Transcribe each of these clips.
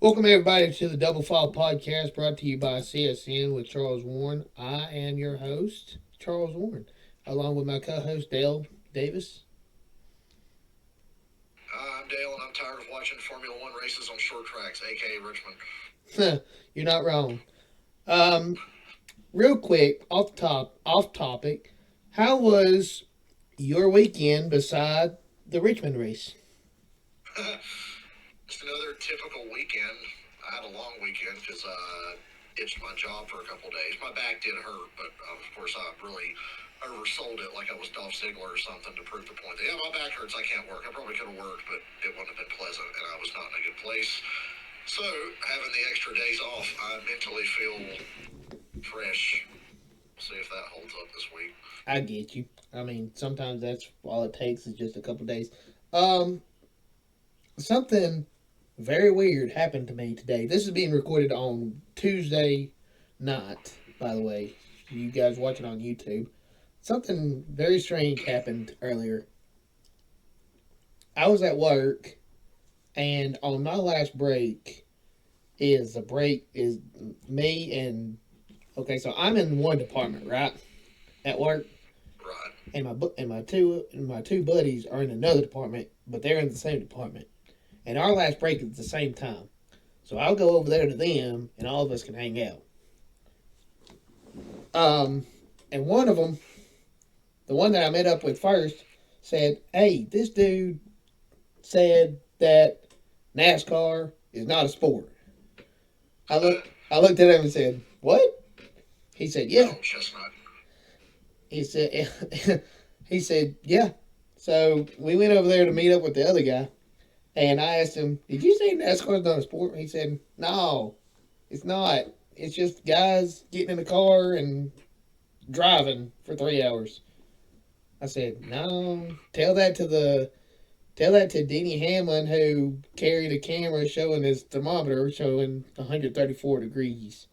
Welcome everybody to the Double File Podcast brought to you by CSN with Charles Warren. I am your host, Charles Warren, along with my co-host Dale Davis. I'm Dale, and I'm tired of watching Formula One races on short tracks, aka Richmond. You're not wrong. Um, Real quick, off topic, how was your weekend beside the Richmond race? Just another typical weekend. I had a long weekend because itched my jaw for a couple days. My back did hurt, but of course I really oversold it like I was Dolph Ziggler or something to prove the point that yeah, my back hurts, I can't work. I probably could have worked, but it wouldn't have been pleasant, and I was not in a good place. So having the extra days off, I mentally feel fresh. See if that holds up this week. I get you. I mean, sometimes that's all it takes is just a couple days. Um, Something very weird happened to me today. This is being recorded on Tuesday night, by the way. You guys watching on YouTube. Something very strange happened earlier. I was at work, and on my last break is me and okay. So I'm in one department, right, at work, Right. and my two buddies are in another department, but they're in the same department, and our last break is at the same time. So I'll go over there to them, and all of us can hang out. Um, and one of them, the one that I met up with first, said, "Hey, this dude said that NASCAR is not a sport." I looked at him and said, "What?" He said, "Yeah." Oh, chestnut. He said, he said, "Yeah." So we went over there to meet up with the other guy, and I asked him, "Did you say NASCAR is not a sport?" He said, "No, it's not. It's just guys getting in the car and driving for 3 hours." I said, "No, tell that to Denny Hamlin who carried a camera showing his thermometer showing 134 degrees."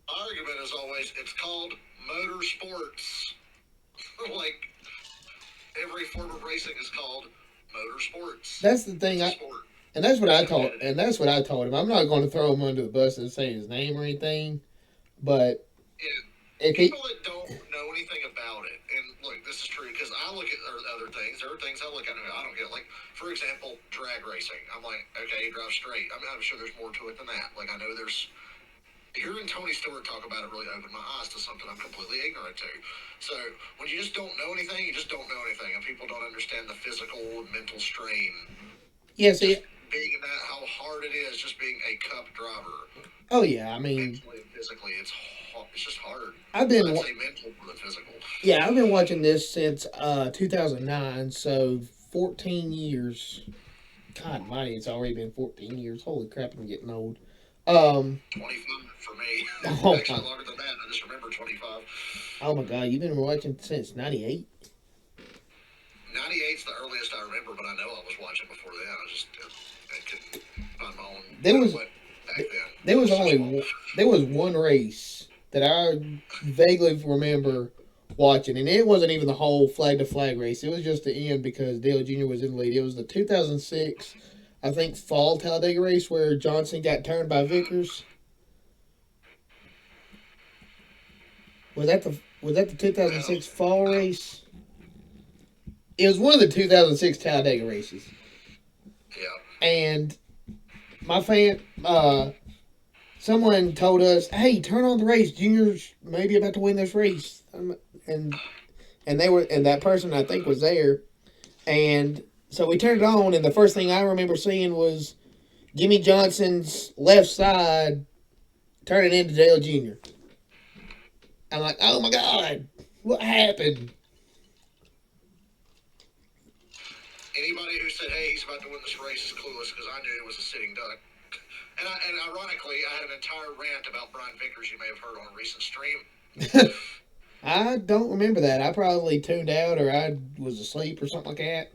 Argument is always it's called motorsports. Like every form of racing is called motorsports. That's the thing. It's a sport. And that's what It's I told, competitive. and that's what I told him. I'm not going to throw him under the bus and say his name or anything, but Yeah. if he, People that don't know anything about it, and look, this is true because I look at other things. There are things I look at and I don't get. Like, for example, drag racing. I'm like, okay, you drive straight. I mean, I'm sure there's more to it than that. Like, I know there's hearing Tony Stewart talk about it really opened my eyes to something I'm completely ignorant to. So when you just don't know anything, you just don't know anything, and people don't understand the physical and mental strain. yeah, see, Just being in that, how hard it is, just being a cup driver, oh yeah, I mean, mentally and physically, it's just hard. I've I'd been, say mental more than physical. yeah, I've been watching this since 2009, so 14 years. God, mighty, it's already been 14 years. Holy crap, I'm getting old. Um, 25 for me. oh my, Actually, longer than that. I just remember 25. oh my God, you've been watching since '98. 98's the earliest I remember, but I know I was watching before then. I couldn't find my own There was what back then. there I was was so only small. one, there was one race that I vaguely remember watching, and it wasn't even the whole flag to flag race. It was just the end because Dale Jr. was in the lead. It was the 2006, I think, fall Talladega race where Johnson got turned by Vickers. Was that the Well, 2006 fall I, race? It was one of the 2006 Talladega races, yeah. and my fan, someone told us, "Hey, turn on the race. Junior's maybe about to win this race." And and that person I think was there, and so we turned it on, and the first thing I remember seeing was Jimmy Johnson's left side turning into Dale Jr. I'm like, "Oh my God, what happened?" Anybody who said, "Hey, he's about to win this race," is clueless because I knew it was a sitting duck. And ironically, I had an entire rant about Brian Vickers you may have heard on a recent stream. I don't remember that. I probably tuned out or I was asleep or something like that.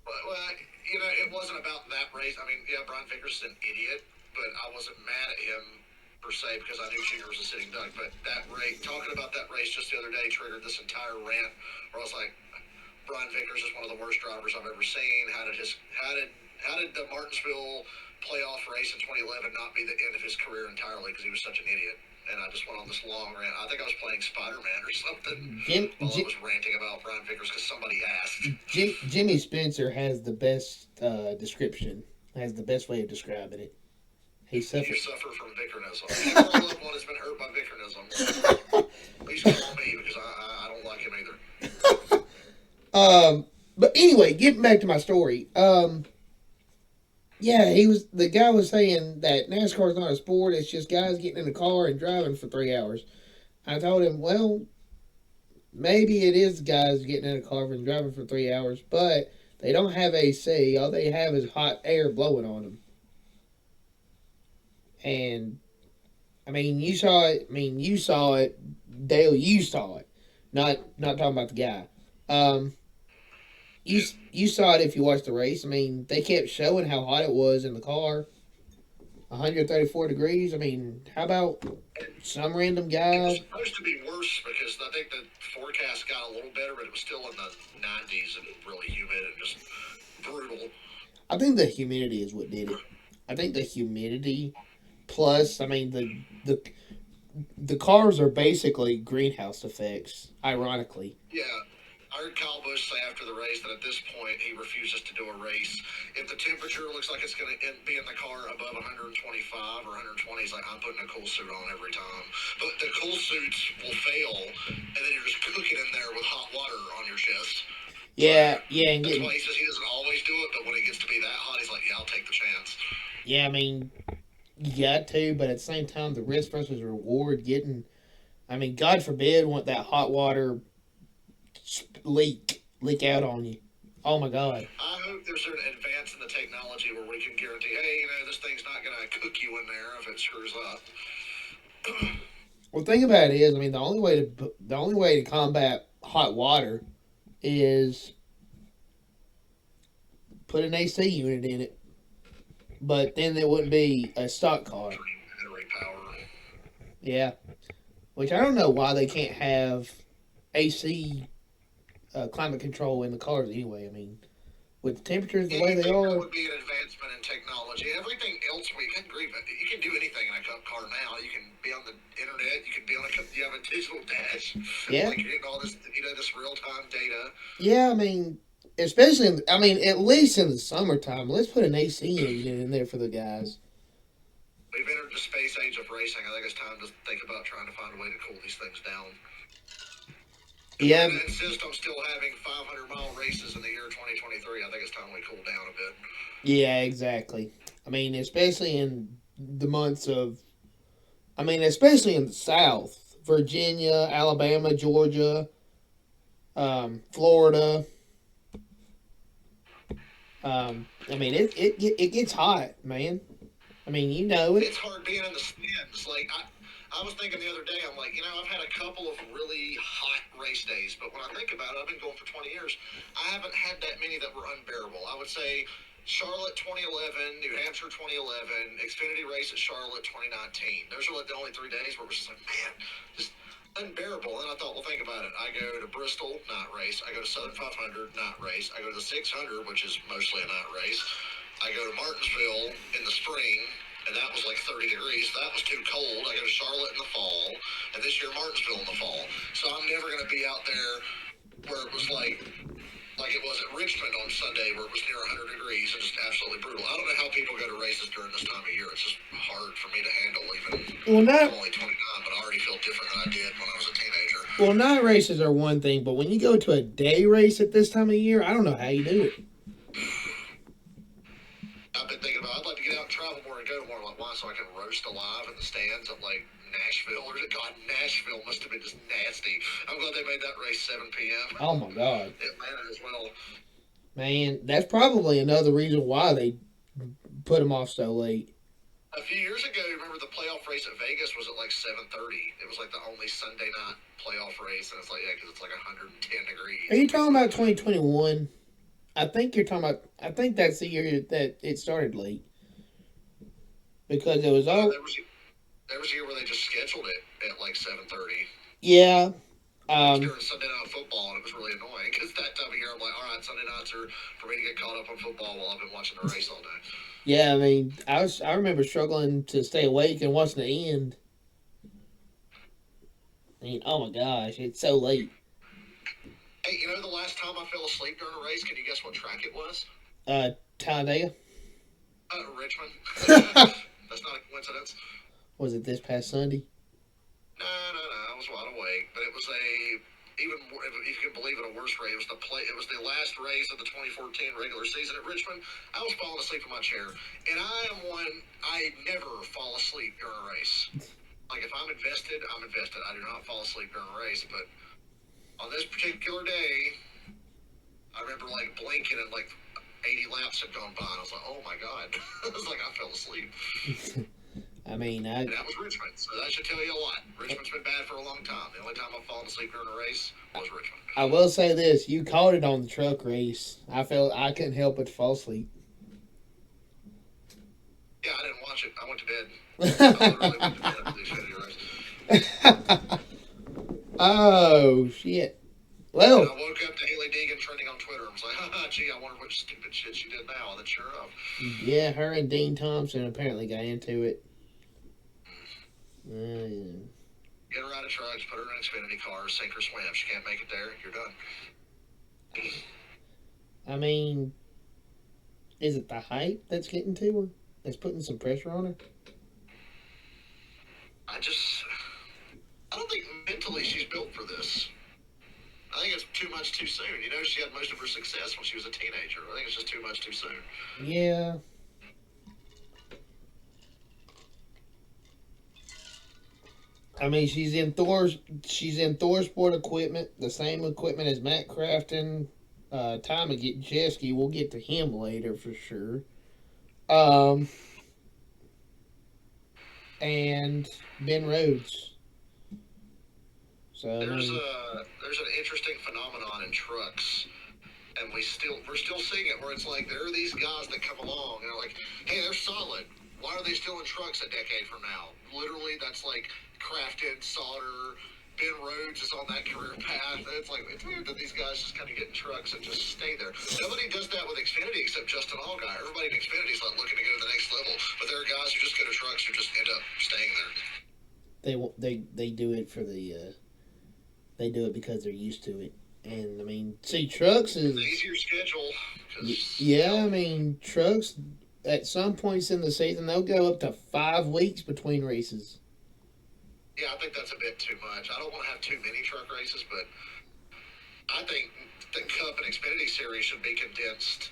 Well, it wasn't about that race. I mean, yeah, Brian Vickers is an idiot, but I wasn't mad at him per se because I knew Junior was a sitting duck. But that race, talking about that race just the other day, triggered this entire rant where I was like, Brian Vickers is one of the worst drivers I've ever seen. How did the Martinsville playoff race in 2011 not be the end of his career entirely because he was such an idiot. And I just went on this long rant. I think I was playing Spider Man or something Jim, while I Jim, was ranting about Brian Vickers because somebody asked. Jimmy Spencer has the best description. Has the best way of describing it. He You suffered. suffer from Vickernism. Every loved one has been hurt by Vickernism. Please call me because I don't like him either. But anyway, getting back to my story. Yeah, the guy was saying that NASCAR is not a sport. It's just guys getting in the car and driving for 3 hours. I told him, well, maybe it is guys getting in a car and driving for 3 hours, but they don't have AC. All they have is hot air blowing on them. And I mean, you saw it. I mean, you saw it, Dale. You saw it. Not talking about the guy. Um, you saw it if you watched the race. I mean, they kept showing how hot it was in the car. 134 degrees. I mean, how about some random It was guy? supposed to be worse because I think the forecast got a little better, but it was still in the 90s and really humid and just brutal. I think the humidity is what did it. I think the humidity plus, I mean, the cars are basically greenhouse effects. Ironically, Yeah, I heard Kyle Busch say after the race that at this point he refuses to do a race. If the temperature looks like it's going to be in the car above 125 or 120, he's like, I'm putting a cool suit on every time. But the cool suits will fail, and then you're just cooking in there with hot water on your chest. So yeah, and that's why getting he says he doesn't always do it, but when it gets to be that hot, he's like, yeah, I'll take the chance. yeah. I mean, you got to, but at the same time, the risk versus reward. Getting, I mean, God forbid, want that hot water leak out on you. Oh my God. I hope there's an advance in the technology where we can guarantee, hey, this thing's not going to cook you in there if it screws up. Well, the thing about it is, I mean, the only way to combat hot water is put an AC unit in it. But then there wouldn't be a stock car. Battery power. Yeah, which I don't know why they can't have AC climate control in the cars anyway. I mean, with the temperatures the Yeah, way you they think that are, would be an advancement in technology. Everything else we can agree with. You can do anything in a car now. You can be on the internet. You can be on you have a digital dash. yeah, Like you're getting all this, this real time data. yeah. I mean, especially, I mean, at least in the summertime, let's put an AC unit in there for the guys. We've entered the space age of racing. I think it's time to think about trying to find a way to cool these things down. If we're Yeah, going to insist on still having 500-mile races in the year 2023, I think it's time we cool down a bit. yeah, exactly. I mean, especially in the months of, I mean, especially in the South, Virginia, Alabama, Georgia, Florida. I mean, it gets hot, man. I mean, you know it. It's hard being in the stands. Like I was thinking the other day, I'm like, I've had a couple of really hot race days, but when I think about it, I've been going for 20 years. I haven't had that many that were unbearable. I would say Charlotte 2011, New Hampshire 2011, Xfinity race at Charlotte 2019. Those are like the only 3 days where it was just like, man, just unbearable. And I thought, well, think about it. I go to Bristol, not race. I go to Southern 500, not race. I go to the 600, which is mostly a not race. I go to Martinsville in the spring, and that was like 30 degrees. That was too cold. I go to Charlotte in the fall, and this year Martinsville in the fall. So I'm never going to be out there where it was like it was at Richmond on Sunday, where it was near 100 degrees and just absolutely brutal. I don't know how people go to races during this time of year. It's just hard for me to handle. Even Well, I'm not only 29, but I already feel different than I did when I was a teenager. well, night races are one thing, but when you go to a day race at this time of year, I don't know how you do it. I've been thinking about. I'd like to get out and travel more and go to more. Like why? So I can roast alive in the stands at like Nashville. Or God, Nashville must have been just nasty. I'm glad they made that race 7 p.m. Oh my God, Atlanta as well. man, that's probably another reason why they put them off so late. A few years ago, remember the playoff race at Vegas was at like 7:30. It was like the only Sunday night playoff race, and it's like because it's like 110 Are you degrees. talking about 2021? I think you're talking about. I think that's the year that it started late because it was all. There was a year where they just scheduled it at like 7:30. Yeah. It was Um. during Sunday night football, and it was really annoying because that time of year I'm like, all right, Sunday nights are for me to get caught up on football while I've been watching the race all day. Yeah, I mean, I remember struggling to stay awake and watching the end. I mean, oh my gosh, it's so late. Hey, you know the last time I fell asleep during a race? Can you guess what track it was? Talladega. Richmond. That's not a coincidence. Was it this past Sunday? No, no, no. I was wide awake, but it was a even more, if you can believe it, a worse race. It was the play. It was the last race of the 2014 regular season at Richmond. I was falling asleep in my chair, and I am one. I never fall asleep during a race. Like if I'm invested, I'm invested. I do not fall asleep during a race. But on this particular day, I remember like blinking and like 80 laps had gone by, and I was like, "Oh my god!" I was like, I fell asleep. I mean, And that was Richmond, so that should tell you a lot. Richmond's been bad for a long time. The only time I've fallen asleep during a race was Richmond. I will say this: you called it on the truck race. I felt I couldn't help but fall asleep. Yeah, I didn't watch it. I went to bed. I literally went to bed after the Xfinity race. Oh shit! And Well, I woke up to Haley Deegan trending on Twitter. I was like, haha, gee, I wonder what stupid shit she did now. And then sure enough. yeah, her and Dean Thompson apparently got into it. Uh, Get her out of trucks, put her in an Xfinity car, sink or swim. She can't make it there, you're done. I mean, is it the hype that's getting to her? That's putting some pressure on her? I just, I don't think mentally she's built for this. I think it's too much too soon. You know, she had most of her success when she was a teenager. I think it's just too much too soon. Yeah. I mean, she's in Thor Sport equipment, the same equipment as Matt Crafton. Tom Jeski, we'll get to him later for sure. Um, and Ben Rhodes. So I mean, There's an interesting phenomenon in trucks, and we're still seeing it where it's like there are these guys that come along and are like, hey, they're solid. Why are they still in trucks a decade from now? Literally, that's like Crafton, Sauter, Ben Rhodes is on that career path. It's like it's weird that these guys just kind of get in trucks and just stay there. Nobody does that with Xfinity except Justin Allgaier. Everybody in Xfinity is like looking to go to the next level, but there are guys who just go to trucks who just end up staying there. they do it for the they do it because they're used to it. And I mean, see, trucks is It's an easier schedule. yeah. I mean, trucks at some points in the season they'll go up to 5 weeks between races. Yeah, I think that's a bit too much. I don't want to have too many truck races, but I think the Cup and Xfinity Series should be condensed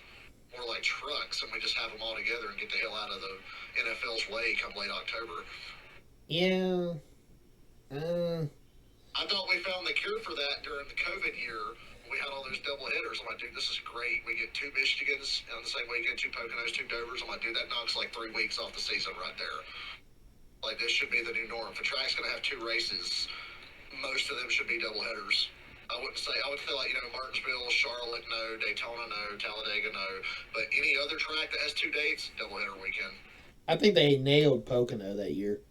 more like trucks, and we just have them all together and get the hell out of the NFL's way come late October. Yeah. I thought we found the cure for that during the COVID year when we had all those double hitters. I'm like, dude, this is great. We get two Michigans on the same weekend, two Poconos, two Dovers. I'm like, dude, that knocks like 3 weeks off the season right there. Like, this should be the new norm. If a track's going to have two races, most of them should be double headers. I would say like, you know, Martinsville, Charlotte, no, Daytona, no, Talladega, no. But any other track that has two dates, doubleheader weekend. I think they nailed Pocono that year.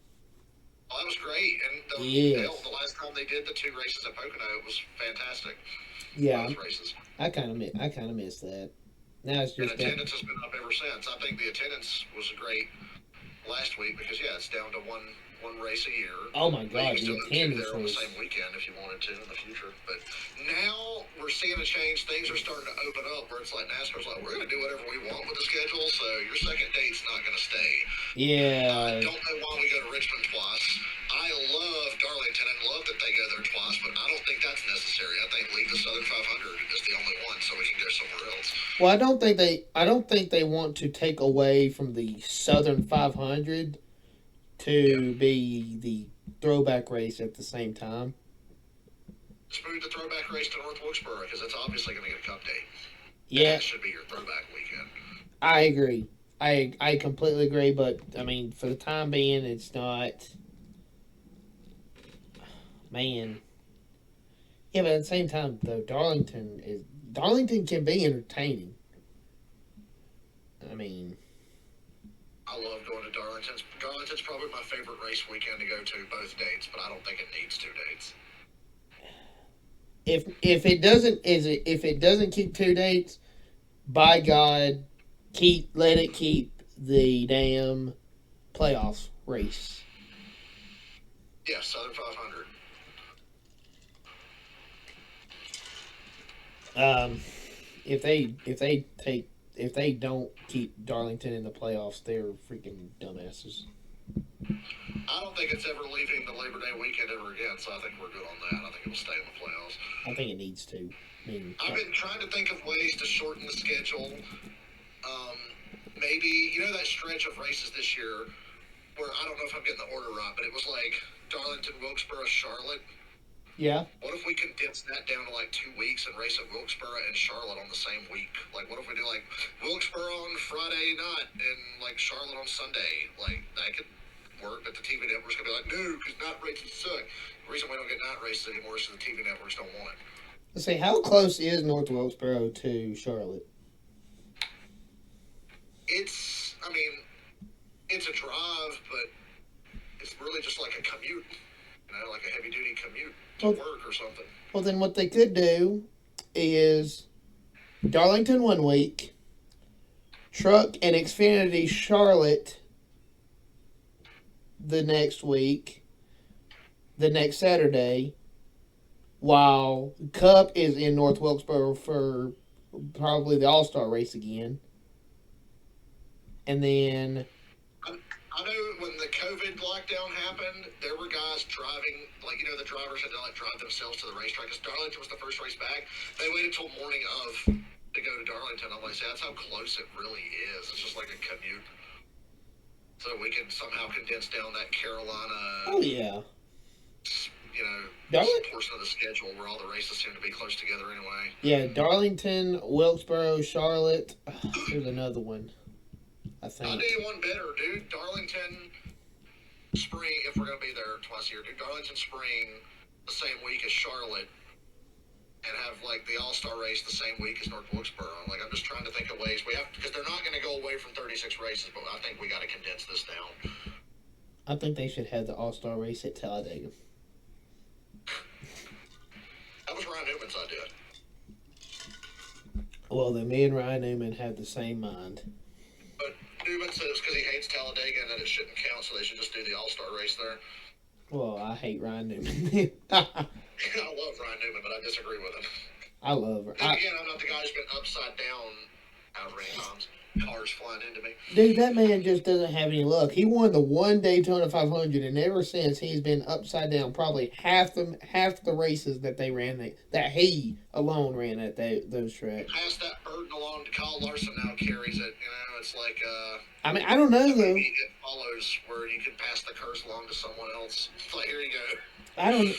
Oh, that was great. And Yes. the last time they did the two races at Pocono, it was fantastic. Yeah, Both races. I kind of miss that. Now it's And just that. attendance has been up ever since. I think the attendance was great last week because, yeah, it's down to one race a year. Oh my But you God, can still the have two attendance there on the was. same weekend if you wanted to in the future. But now we're seeing a change. Things are starting to open up where it's like NASCAR's like, we're going to do whatever we want with the schedule, so your second date's not going to stay. I Yeah, don't know why we go to Richmond twice. I love Darlington and love that they go there twice, but I don't think that's necessary. I think leave the Southern 500 is the only one so we can go somewhere else. well, I don't think they want to take away from the Southern 500 Yeah. to be the throwback race at the same time. Just move the throwback race to North Wilkesboro because it's obviously going to get a cup date. Yeah, That should be your throwback weekend. I agree. I completely agree, but I mean, for the time being, it's not. Man, yeah, but at the same time, though, Darlington can be entertaining. I mean, I love going to Darlington. Darlington's probably my favorite race weekend to go to, both dates, but I don't think it needs two dates. if it doesn't keep 2 dates, by God, let it keep the damn playoff race. Yeah, Southern 500. Um, if they don't keep Darlington in the playoffs, they're freaking dumbasses. I don't think it's ever leaving the Labor Day weekend ever again, so I think we're good on that. I think it'll stay in the playoffs. I think it needs to. I mean, I've been trying to think of ways to shorten the schedule. Maybe, that stretch of races this year where I don't know if I'm getting the order right, but it was like Darlington, Wilkesboro, Charlotte. yeah, What if we condense that down to like 2 weeks and race at Wilkesboro and Charlotte on the same week? Like, what if we do like Wilkesboro on Friday night and like Charlotte on Sunday? Like, that could work, but the TV networks gonna be like, no, because night races suck. The reason we don't get night races anymore is because the TV networks don't want it. let's see. How close is North Wilkesboro to Charlotte? I mean, it's a drive, but it's really just like a commute, like a heavy duty commute to work or something. Well, then what they could do is Darlington one week, Truck and Xfinity Charlotte the next week, the next Saturday, while Cup is in North Wilkesboro for probably the All-Star race again. And then I know when the COVID lockdown happened, there were guys driving, the drivers had to drive themselves to the racetrack because Darlington was the first race back. They waited till morning of to go to Darlington. I'm like, see, that's how close it really is. It's just like a commute. So we can somehow condense down that Carolina. Oh yeah. Portion of the schedule where all the races seem to be close together anyway. Yeah, Darlington, Wilkesboro, Charlotte. There's another one. I think. I'll do you one better, dude. Darlington Spring, if we're going to be there twice a year, do Darlington Spring the same week as Charlotte and have the All-Star race the same week as North Wilkesboro. I'm just trying to think of ways we have, because they're not going to go away from 36 races, but I think we got to condense this down. I think they should have the All-Star race at Talladega. That was Ryan Newman's idea. Well, then me and Ryan Newman have the same mind. But Newman said it's because he hates Talladega and that it shouldn't count, so they should just do the All-Star race there. Well, I hate Ryan Newman. I love Ryan Newman, but I disagree with him. I love her. Again, I'm not the guy who's been upside down however many times. Cars flying into me. Dude, that man just doesn't have any luck. He won the one Daytona 500, and ever since he's been upside down. Probably half the races that they ran that he alone ran at those tracks. Pass that burden along to Kyle Larson now carries it. It's like I mean, I don't know though. Maybe it follows where you can pass the curse along to someone else. It's like, here you go.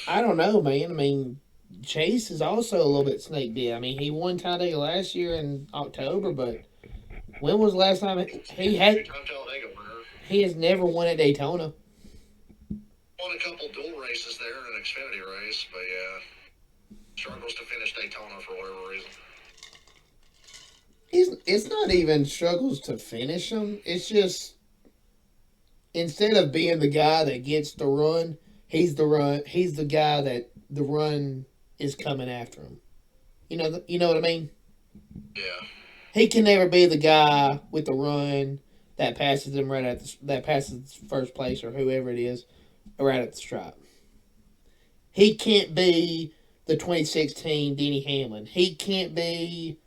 I don't know, man. I mean, Chase is also a little bit snake bit. I mean, he won Talladega last year in October, but when was the last time he had? He has never won at Daytona. Won a couple dual races there in an Xfinity race, but yeah, struggles to finish Daytona for whatever reason. It's not even struggles to finish them. It's just instead of being the guy that gets the run, he's the guy that the run is coming after him. You know what I mean? Yeah. He can never be the guy with the run that passes him that passes first place or whoever it is right at the stripe. He can't be the 2016 Denny Hamlin. He can't be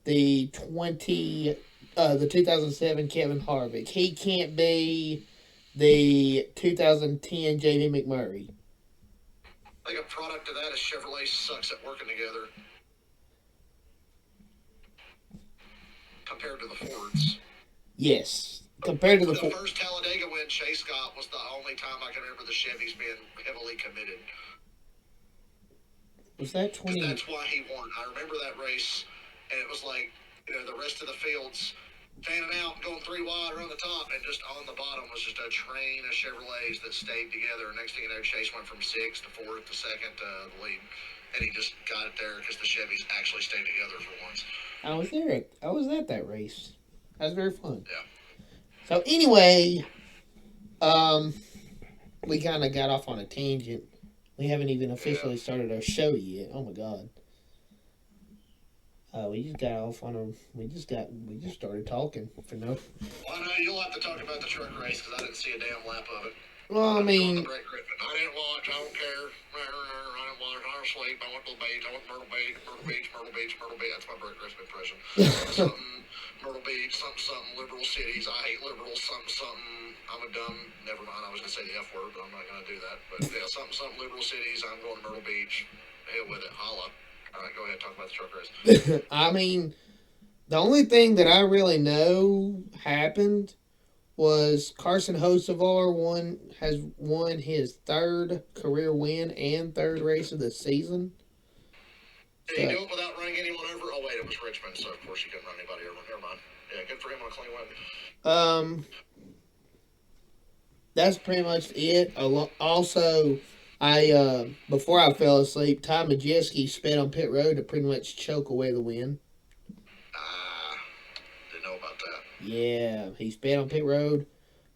the 2007 Kevin Harvick. He can't be the 2010 Jamie McMurray. I think a product of that is Chevrolet sucks at working together compared to the Fords. Yes, compared to the first Talladega win, Chase Scott was the only time I can remember the Chevys being heavily committed. Was that 20? That's why he won. I remember that race, and it was like, the rest of the fields fanning out, going three wide around the top, and just on the bottom was just a train of Chevrolets that stayed together. And next thing you know, Chase went from sixth to fourth to second to the lead, and he just got it there because the Chevys actually stayed together for once. I was there. I was at that race. That was very fun. Yeah. So anyway, we kind of got off on a tangent. We haven't even officially started our show yet. Oh my god. We just got off on a. We just started talking for no. Well, I know you'll have to talk about the truck race because I didn't see a damn lap of it. Well, I I'm doing the mean, Brett Griffin. I didn't watch. I don't care. I didn't watch. I don't sleep. I went to the beach. I went to Myrtle Beach. Myrtle Beach. Myrtle Beach. Myrtle Beach. That's my Brett Griffin impression. Something. Myrtle Beach. Something. Something. Liberal cities. I hate liberals. Something. Something. I'm a dumb. Never mind. I was gonna say the F word, but I'm not gonna do that. But yeah, something. Something. Liberal cities. I'm going to Myrtle Beach. Hell with it. Holla. All right, go ahead. Talk about the truck race. I mean, the only thing that I really know happened was Carson Hocevar has won his third career win and third race of the season. Did he So, do it without running anyone over? Oh wait, it was Richmond, so of course he couldn't run anybody over. Never mind. Yeah, good for him on a clean win. um, that's pretty much it. Also, I before I fell asleep, Ty Majeski sped on pit road to pretty much choke away the win. Ah, didn't know about that. Yeah, he sped on pit road.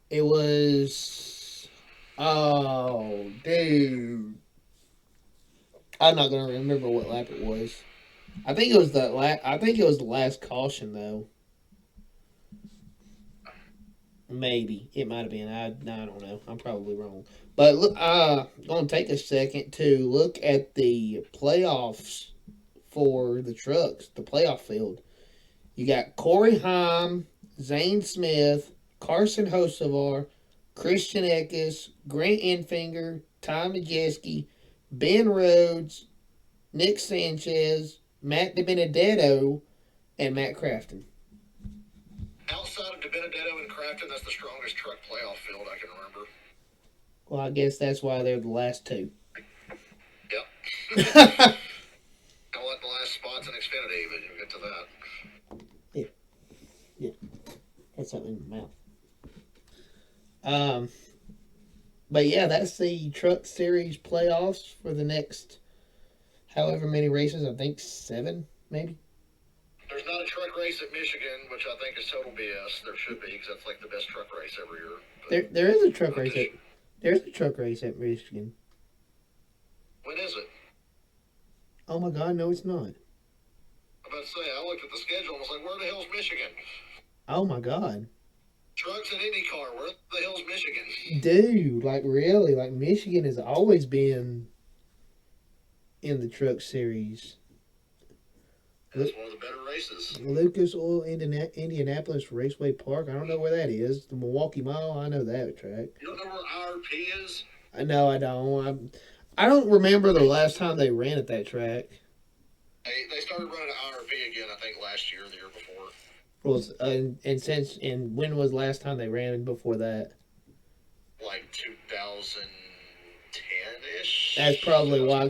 It was oh dude, I'm not gonna remember what lap it was. I think it was I think it was the last caution though. Maybe it might have been. I don't know. I'm probably wrong. But look, gonna take a second to look at the playoffs for the trucks. The playoff field. You got Corey Heim, Zane Smith, Carson Hocevar, Christian Eckes, Grant Enfinger, Tom Majeski, Ben Rhodes, Nick Sanchez, Matt DiBenedetto, and Matt Crafton. Outside of DiBenedetto and Crafton, that's the strongest truck playoff field I can remember. Well, I guess that's why they're the last two. Yep. I'll let the last spots in Xfinity, but you'll get to that. Yeah, had something in my mouth. Um, but yeah, that's the Truck Series playoffs for the next however many races. I think 7, maybe. There's not a truck race at Michigan, which I think is total BS. There should be, because that's like the best truck race every year. There is a truck race at there's a truck race at Michigan. When is it? Oh my God, no, it's not. I'm about to say, I looked at the schedule and was like, where the hell's Michigan? Oh my God, Trucks and IndyCar, where the hell's Michigan? dude, like really, like Michigan has always been in the Truck Series. It's one of the better races. Lucas Oil Indianapolis Raceway Park. I don't know where that is. The Milwaukee Mile. I know that track. You don't know where IRP is? No, I don't. I don't remember the last time they ran at that track. They started running IRP again, I think, last year or the year before. Was and when was the last time they ran before that? Like 2010 ish. That's probably why.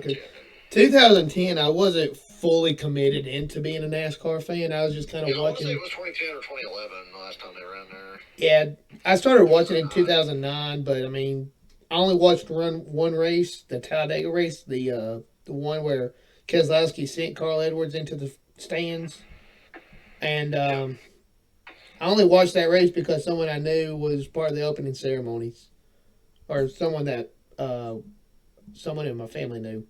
2010, I wasn't fully committed into being a NASCAR fan. I was just kind of watching. I want to say it was 2010 or 2011 the last time they ran there. Yeah, I started watching in 2009, but I mean, I only watched one race, the Talladega race, the one where Keselowski sent Carl Edwards into the stands, and I only watched that race because someone I knew was part of the opening ceremonies, or someone that someone in my family knew.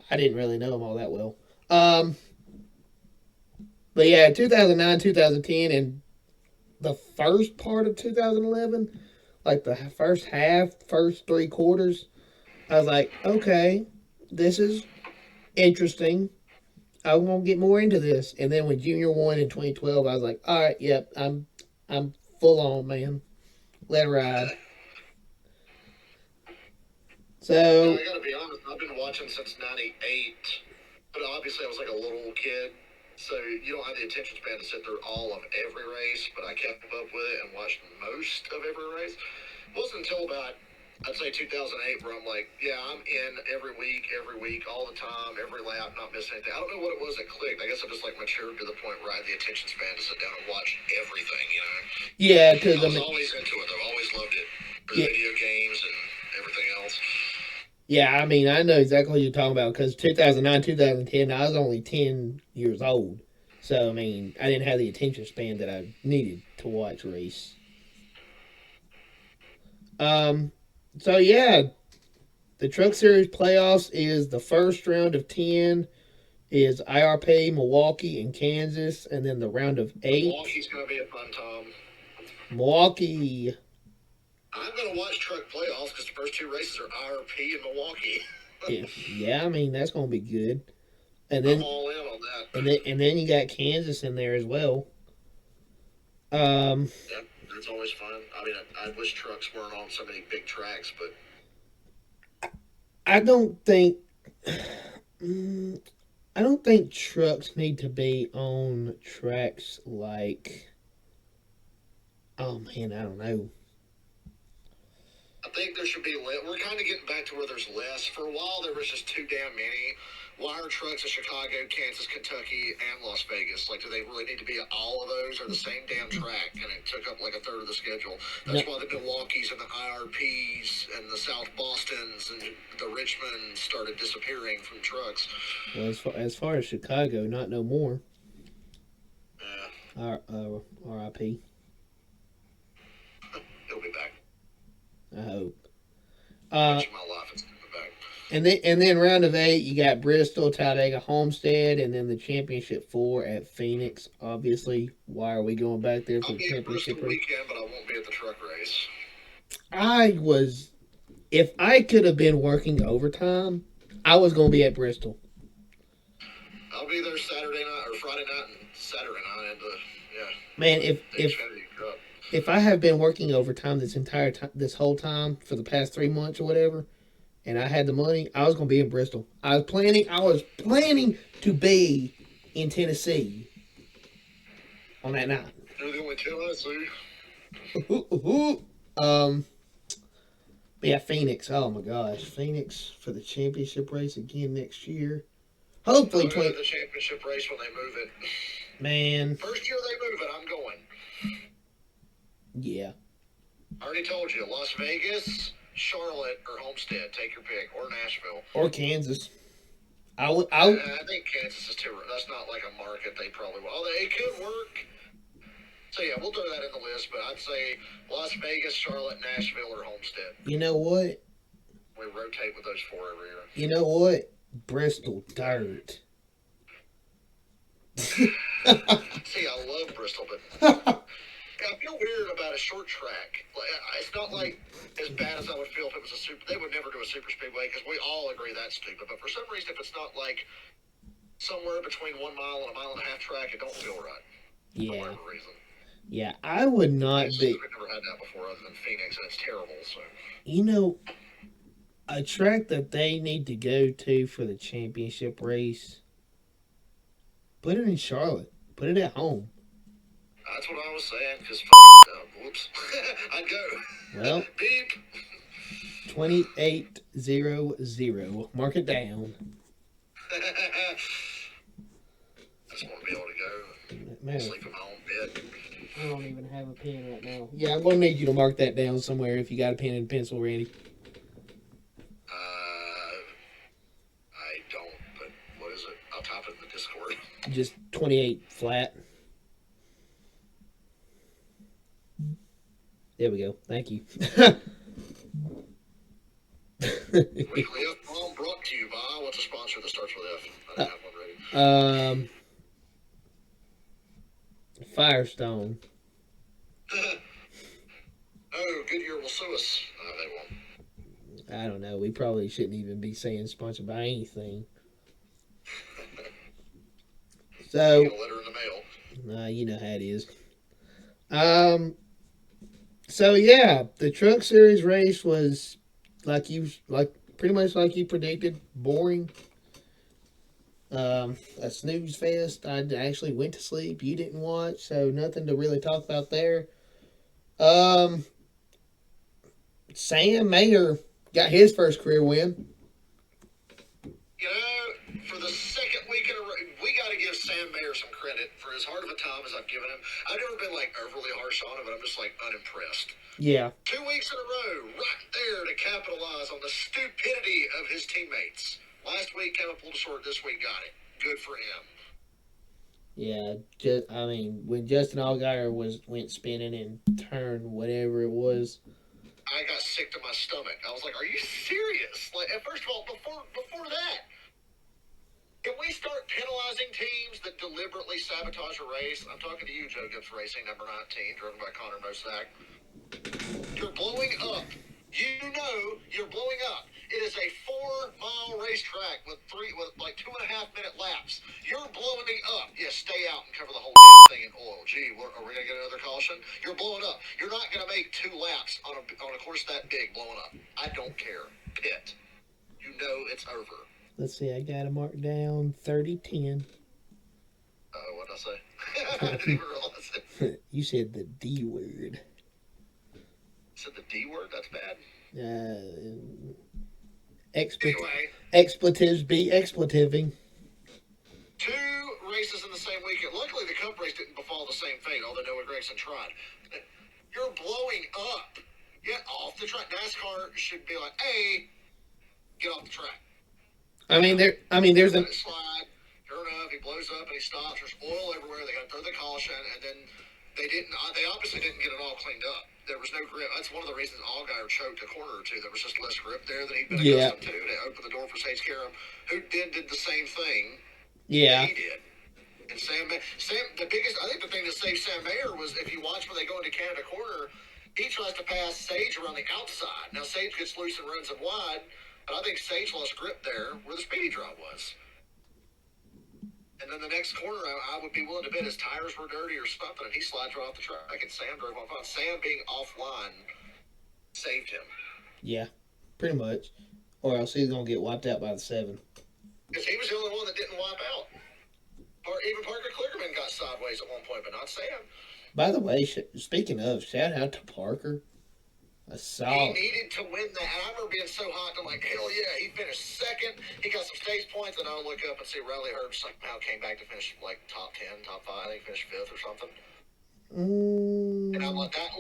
I didn't really know him all that well. But yeah, 2009, 2010, and the first part of 2011, like the first half, first 3 quarters, I was like, okay, this is interesting. I want to get more into this. And then when Junior won in 2012, I was like, all right, yep, I'm full on, man. Let it ride. So I gotta be honest, I've been watching since '98, but obviously I was like a little kid, so you don't have the attention span to sit through all of every race. But I kept up with it and watched most of every race. It wasn't until about I'd say 2008 where I'm like, yeah, I'm in every week, all the time, every lap, not missing anything. I don't know what it was that clicked. I guess I just like matured to the point where I had the attention span to sit down and watch everything. You know? yeah, because I was always into it. I've always loved it. For the video games and everything else. Yeah, I mean, I know exactly what you're talking about because 2009, 2010, I was only 10 years old. So, I mean, I didn't have the attention span that I needed to watch race. So, yeah, the Truck Series playoffs is the first round of 10. is IRP, Milwaukee, and Kansas, and then the round of 8. Milwaukee's going to be a fun time. Milwaukee. I'm going to watch truck playoffs because the first two races are IRP and Milwaukee. Yeah, I mean that's gonna be good. And I'm then all in on that. and then you got Kansas in there as well. Um, Yeah, that's always fun. I mean, I wish trucks weren't on so many big tracks, but I don't think mm, I don't think trucks need to be on tracks like. Oh man, I don't know. I think there should be less. We're kind of getting back to where there's less. For a while, there was just too damn many wire trucks in Chicago, Kansas, Kentucky, and Las Vegas. Like, do they really need to be at all of those or the same damn track? And it took up like a third of the schedule. No, That's why the Milwaukees and the IRPs and the South Bostons and the Richmonds started disappearing from trucks. well, as far as Chicago, not no more. Yeah, RIP. it'll be back. I hope. Much of my life, it's coming back. And then round of 8, you got Bristol, Talladega, Homestead, and then the championship 4 at Phoenix. Obviously, why are we going back there for I'll the be at Bristol championship race? weekend, but I won't be at the truck race. I was, if I could have been working overtime, I was going to be at Bristol. I'll be there Saturday night or Friday night and Saturday night at the Man, the Xfinity Cup. if I have been working overtime this whole time for the past 3 months or whatever, and I had the money, I was going to be in Bristol. I was planning to be in Tennessee on that night. They're the only two I see. um, yeah, Phoenix. Oh my gosh, Phoenix for the championship race again next year. Hopefully, I'll go to the championship race when they move it. Man, First year they move it, I'm going. yeah. I already told you, Las Vegas, Charlotte, or Homestead. Take your pick, or Nashville. Or Kansas. I think Kansas is too. That's not like a market they probably will. Although it could work. So yeah, we'll throw that in the list. But I'd say Las Vegas, Charlotte, Nashville, or Homestead. You know what? We rotate with those 4 every year. You know what? Bristol dirt. See, I love Bristol, but I feel weird about a short track. Like, it's not like as bad as I would feel if it was a super. They would never do a super speedway because we all agree that's stupid. But for some reason, if it's not like somewhere between 1 mile and a mile and a half track, it don't feel right. For Yeah, whatever reason. yeah. I would not be. We've never had that before other than Phoenix, and it's terrible. So You know, a track that they need to go to for the championship race. Put it in Charlotte. Put it at home. that's what I was saying. Because whoops, I'd go. Well, Beep. 2800. Mark it down. I just want to be able to go Man, sleep in my own bed. I don't even have a pen right now. Yeah, I'm gonna need you to mark that down somewhere if you got a pen and pencil, Randy. I don't, but what is it? I'll type it in the Discord. Just 28 flat. There we go. Thank you. Weekly F bomb brought to you by what's a sponsor that starts with F? I don't have one ready. Firestone. Oh, Goodyear will sue us. They won't. I don't know. We probably shouldn't even be saying sponsored by anything. So, Get a letter in the mail. you know how it is. So yeah, the Truck Series race was pretty much like you predicted, boring. A snooze fest. I actually went to sleep. You didn't watch, so nothing to really talk about there. Sam Mayer got his first career win. You know, for the second week in a row, we got to give Sam Mayer some credit for as hard of a time as I've given him. I've never been like overly harsh on him, but I'm just like unimpressed. Yeah, 2 weeks in a row, right there to capitalize on the stupidity of his teammates. Last week, kind of pulled short. This week, got it. Good for him. yeah. When Justin Allgaier went spinning and turned whatever it was. I got sick to my stomach. I was like, "Are you serious?" Like, and first of all, before that, Can we start penalizing teams that deliberately sabotage a race? I'm talking to you, Joe Gibbs Racing, number 19, driven by Connor Mosack. You're blowing up. You know you're blowing up. It is a 4-mile racetrack with like 2.5-minute laps. You're blowing up. Yeah, stay out and cover the whole damn thing in oil. Gee, are we gonna get another caution? You're blowing up. You're not gonna make 2 laps on a course that big blowing up. I don't care. Pit. You know it's over. Let's see, I got to mark down 30-10. What did I say? I didn't even realize it. You said the D word. Said the D word? That's bad. Anyway. Expletives be expletiving. 2 races in the same weekend. Luckily, the Cup race didn't befall the same fate, although Noah Gragson tried. You're blowing up. Get off the track. NASCAR should be like, hey, get off the track. There's a slide. Sure enough, he blows up and he stops. There's oil everywhere. They got to throw the caution, and then they obviously didn't get it all cleaned up. There was no grip. That's one of the reasons Allgaier choked a corner or two. There was just less grip there than he'd been accustomed to. They opened the door for Sage Karam, who did the same thing. Yeah. He did. And Sam, the thing that saved Sam Mayer was if you watch when they go into Canada corner, he tries to pass Sage around the outside. Now Sage gets loose and runs him wide, but I think Sage lost grip there where the speedy drop was. And then the next corner, I would be willing to bet his tires were dirty or something, and he slides right off the track, and Sam drove on fine. Sam being offline saved him. Yeah, pretty much. Or else he's going to get wiped out by the 7. Because he was the only one that didn't wipe out. Or even Parker Kligerman got sideways at one point, but not Sam. By the way, speaking of, shout out to Parker. He needed to win that. And I remember being so hot. I'm like, hell yeah. He finished second. He got some stage points. And I'll look up and see Riley Herbst somehow came back to finish like top 10, top 5. I think he finished 5th or something. And I'm like, that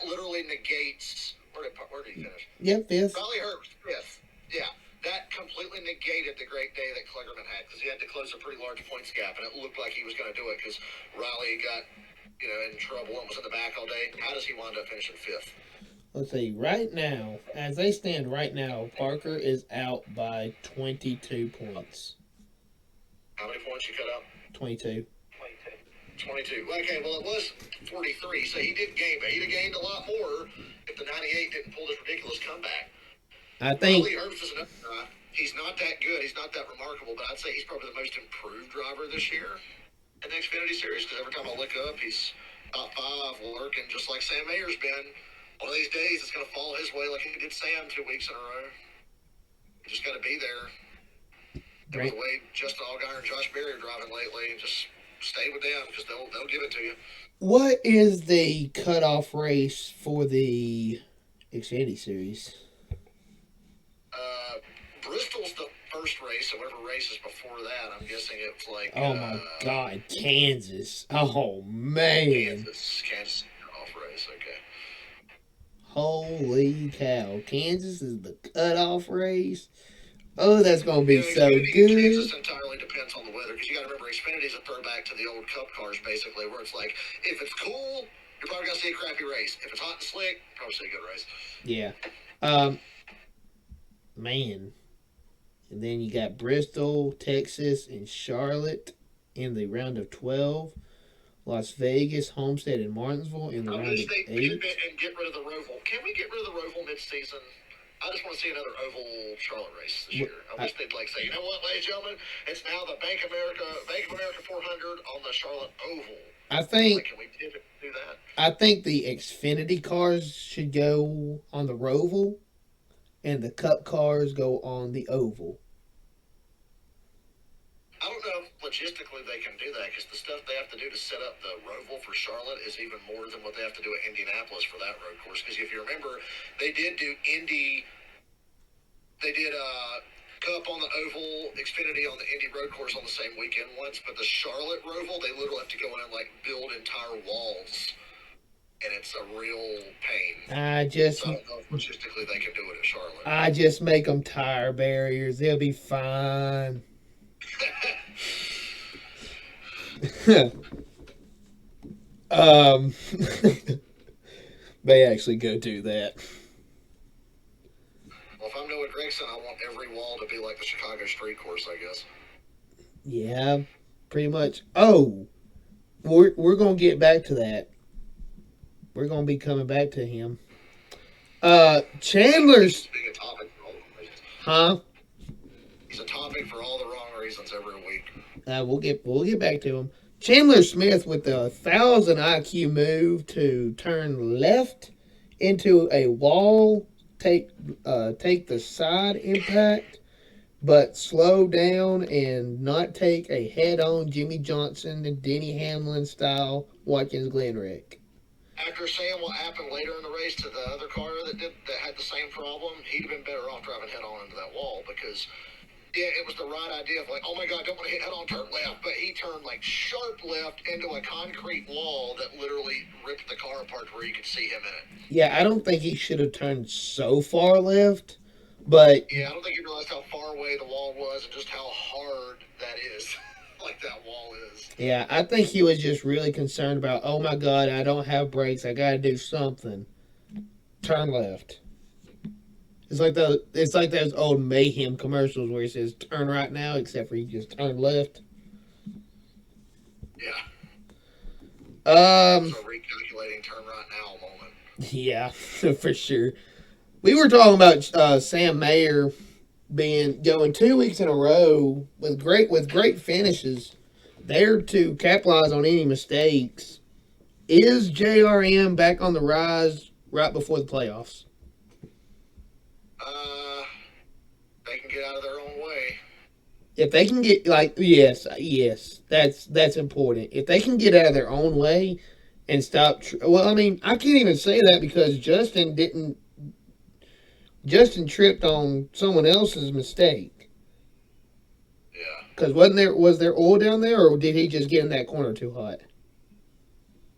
literally negates. Where did he finish? Yep, 5th. Riley Herbst, 5th. Yeah. That completely negated the great day that Kligerman had because he had to close a pretty large points gap. And it looked like he was going to do it because Riley got, in trouble and was in the back all day. How does he wind up finishing 5th? Let's see, right now, as they stand right now, Parker is out by 22 points. How many points you cut out? 22. 22. Okay, well, it was 43, so he did gain, but he'd have gained a lot more if the 98 didn't pull this ridiculous comeback. I think... Riley Herbst is another guy. He's not that good. He's not that remarkable, but I'd say he's probably the most improved driver this year in the Xfinity Series, because every time I look up, he's top 5, lurking, just like Sam Mayer's been. One of these days, it's going to fall his way like he did Sam 2 weeks in a row. You just got to be there. And with the way Justin Allgaier and Josh Berry are driving lately, just stay with them because they'll give it to you. What is the cutoff race for the Xfinity Series? Bristol's the first race, so whatever race is before that, I'm guessing it's like... Oh, my God. Kansas. Oh, man. Kansas off race, okay. Holy cow. Kansas is the cutoff race? Oh, that's going to be so good. Kansas entirely depends on the weather, because you got to remember, Xfinity is a throwback to the old Cup cars, basically, where it's like, if it's cool, you're probably going to see a crappy race. If it's hot and slick, you're probably see a good race. Yeah. Man. And then you got Bristol, Texas, and Charlotte in the round of 12. Las Vegas, Homestead, and Martinsville in the round of 8. And get rid of the Roval. Can we get rid of the Roval mid-season? I just want to see another oval Charlotte race this year. I wish they'd say, you know what, ladies and gentlemen, it's now the Bank of America 400 on the Charlotte Oval. I think. Can we do that? I think the Xfinity cars should go on the Roval, and the Cup cars go on the Oval. I don't know if logistically they can do that because the stuff they have to do to set up the Roval for Charlotte is even more than what they have to do at Indianapolis for that road course. Because if you remember, they did do Cup on the Oval, Xfinity on the Indy road course on the same weekend once, but the Charlotte Roval, they literally have to go in and build entire walls. And it's a real pain. So I don't know if logistically they can do it at Charlotte. I just make them tire barriers. They'll be fine. They actually go do that. Well, if I'm Noah Gragson, I want every wall to be like the Chicago street course, I guess. Yeah, pretty much. Oh, we're gonna get back to that. We're gonna be coming back to him. Chandler's, Being a topic for all the wrong reasons. huh? He's a topic for all the wrong reasons every week. We'll get back to him. Chandler Smith with the 1,000 IQ move to turn left into a wall, take the side impact, but slow down and not take a head-on Jimmy Johnson and Denny Hamlin style Watkins Glen wreck. After saying what happened later in the race to the other car that had the same problem, he'd have been better off driving head on into that wall because yeah, it was the right idea of like, oh my god, don't want to hit head on, turn left, but he turned like sharp left into a concrete wall that literally ripped the car apart to where you could see him in it. Yeah, I don't think he should have turned so far left, but Yeah, I don't think he realized how far away the wall was and just how hard that is. Like that wall is. yeah, I think he was just really concerned about, oh my god, I don't have brakes, I gotta do something. Turn left. It's like those old Mayhem commercials where it says turn right now, except for you just turn left. Yeah. Um, So recalculating turn right now moment. yeah, for sure. We were talking about Sam Mayer being going 2 weeks in a row with great finishes, there to capitalize on any mistakes. Is JRM back on the rise right before the playoffs? Uh, they can get out of their own way. If they can get yes, that's important. If they can get out of their own way and stop, well, I mean, I can't even say that because Justin tripped on someone else's mistake. Yeah. Because was there oil down there, or did he just get in that corner too hot?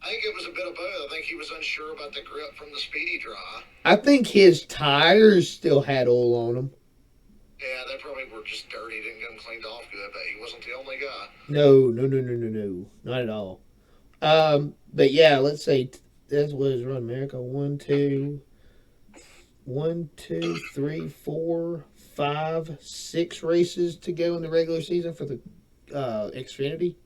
I think it was a bit of both. I think he was unsure about the grip from the speedy dry. I think his tires still had oil on them. Yeah, they probably were just dirty, didn't get them cleaned off good, but he wasn't the only guy. No, no, no, no, no, no, not at all. But yeah, let's say that's what is Run America. One, two, three, 4, 5, 6 races to go in the regular season for the Xfinity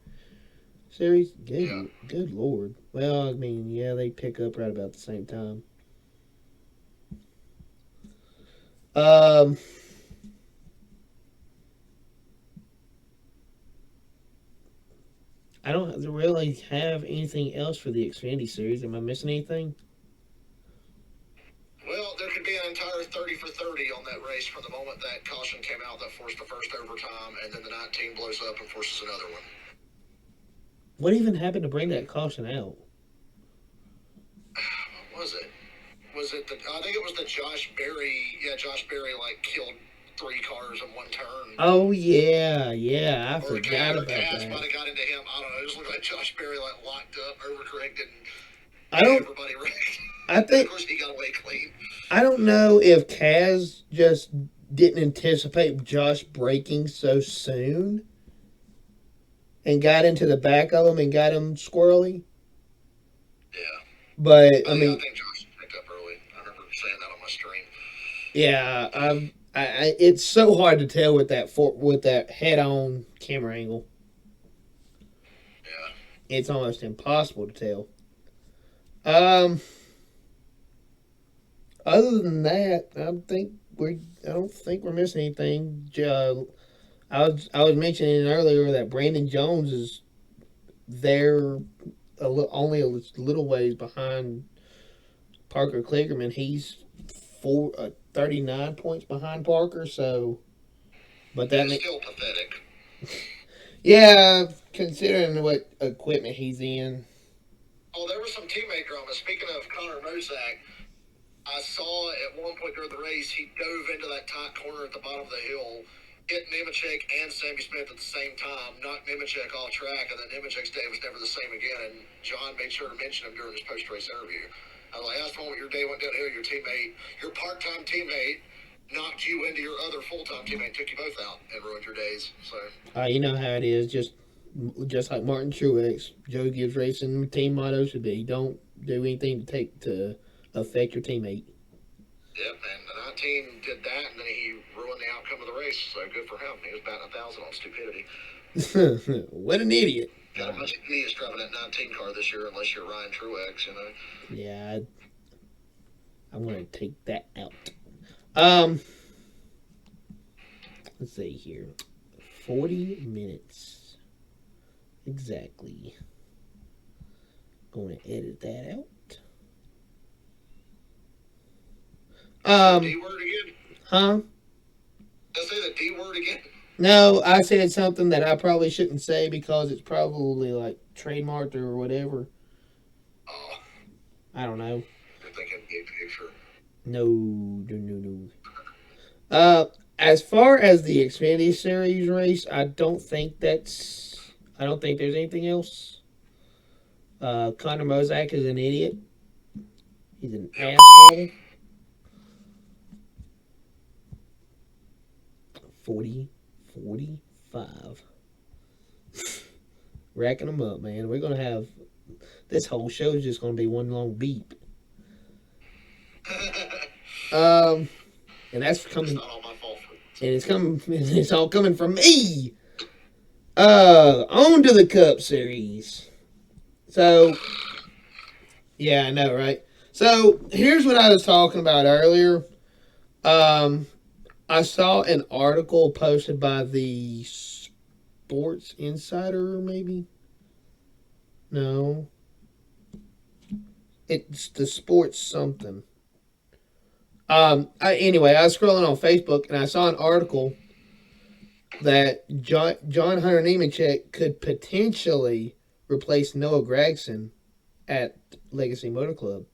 series. Yeah. Good lord. Well, I mean, yeah, they pick up right about the same time. Um, I don't really have anything else for the Xfinity series. Am I missing anything? Well, there could be an entire 30 for 30 on that race from the moment that caution came out that forced the first overtime, and then the 19 blows up and forces another one. What even happened to bring that caution out? What was it? I think it was the Josh Berry. Yeah, Josh Berry like killed 3 cars in one turn. Oh yeah, I Or forgot Or about Cass might that. have got into him. I don't know. It just looked like Josh Berry like locked up, overcorrected, and I don't. everybody wrecked. I And of think course, he got away clean. I don't know if Kaz just didn't anticipate Josh breaking so soon and got into the back of him and got him squirrely. Yeah. But I But yeah, I mean, think Josh picked up early. I remember saying that on my stream. yeah, it's so hard to tell with that head-on camera angle. Yeah. It's almost impossible to tell. Um, Other than that, I don't think we're missing anything. I was mentioning earlier that Brandon Jones is there only a little ways behind Parker Kligerman. He's 39 points behind Parker. So, but that It's still pathetic. yeah, considering what equipment he's in. Oh, there was some teammate drama. Speaking of Connor Mosack, I saw at one point during the race, he dove into that tight corner at the bottom of the hill, hit Nemechek and Sammy Smith at the same time, knocked Nemechek off track, and then Nemechek's day was never the same again. And John made sure to mention him during his post-race interview. I was like, that's the moment your day went downhill. Your teammate, your part-time teammate, knocked you into your other full-time teammate, took you both out, and ruined your days. So, You know how it is. Just like Martin Truex, Joe Gibbs Racing team motto should be: don't do anything to affect your teammate. yep, and the 19 did that, and then he ruined the outcome of the race. So good for him. He was batting 1,000 on stupidity. What an idiot. Got a bunch of idiots driving that 19 car this year, unless you're Ryan Truex, you know. Yeah, I'm gonna take that out. Um, let's see here. 40 minutes exactly. Going to edit that out. D word again? Huh? Did I say the D word again? No, I said something that I probably shouldn't say because it's probably like trademarked or whatever. Oh, I don't know. you're thinking gay picture. No, no, no, no. As far as the Xfinity Series race, I don't think there's anything else. Connor Mozak is an idiot. He's an asshole. 40, 45. Racking them up, man. We're going to have. This whole show is just going to be one long beep. And that's coming. It's not all my fault. And it's coming. It's all coming from me. On to the Cup Series. So, yeah, I know, right? So here's what I was talking about earlier. I saw an article posted by the Sports Insider, maybe. No, it's the Sports something. Anyway, I was scrolling on Facebook and I saw an article that John Hunter Nemechek could potentially replace Noah Gragson at Legacy Motor Club.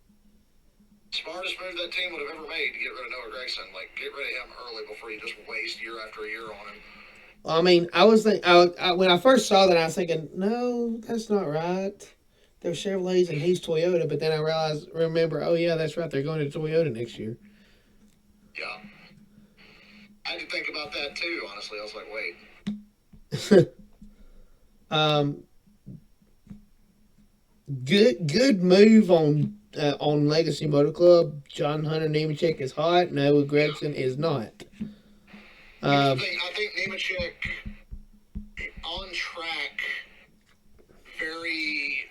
Smartest move that team would have ever made to get rid of Noah Gragson. Like, get rid of him early before you just waste year after year on him. I mean, when I first saw that, I was thinking, no, that's not right. They're Chevrolets and he's Toyota, but then I remember, oh yeah, that's right, they're going to Toyota next year. Yeah. I had to think about that too, honestly. I was like, wait. Good move on Legacy Motor Club. John Hunter Nemechek is hot. Noah Gragson is not. I think Nemechek on track. Very.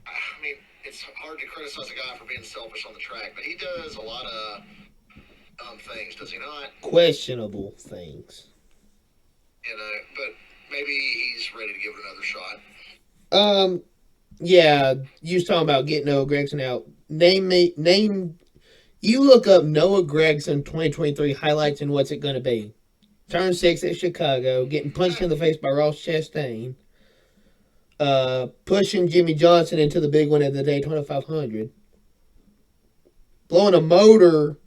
I mean, it's hard to criticize a guy for being selfish on the track, but he does a lot of things, does he not? Questionable things. You know, but maybe he's ready to give it another shot. Yeah, you was talking about getting Noah Gragson out. You look up Noah Gragson 2023 highlights and what's it going to be? Turn 6 at Chicago, getting punched in the face by Ross Chastain, pushing Jimmy Johnson into the big one at the Daytona 500, blowing a motor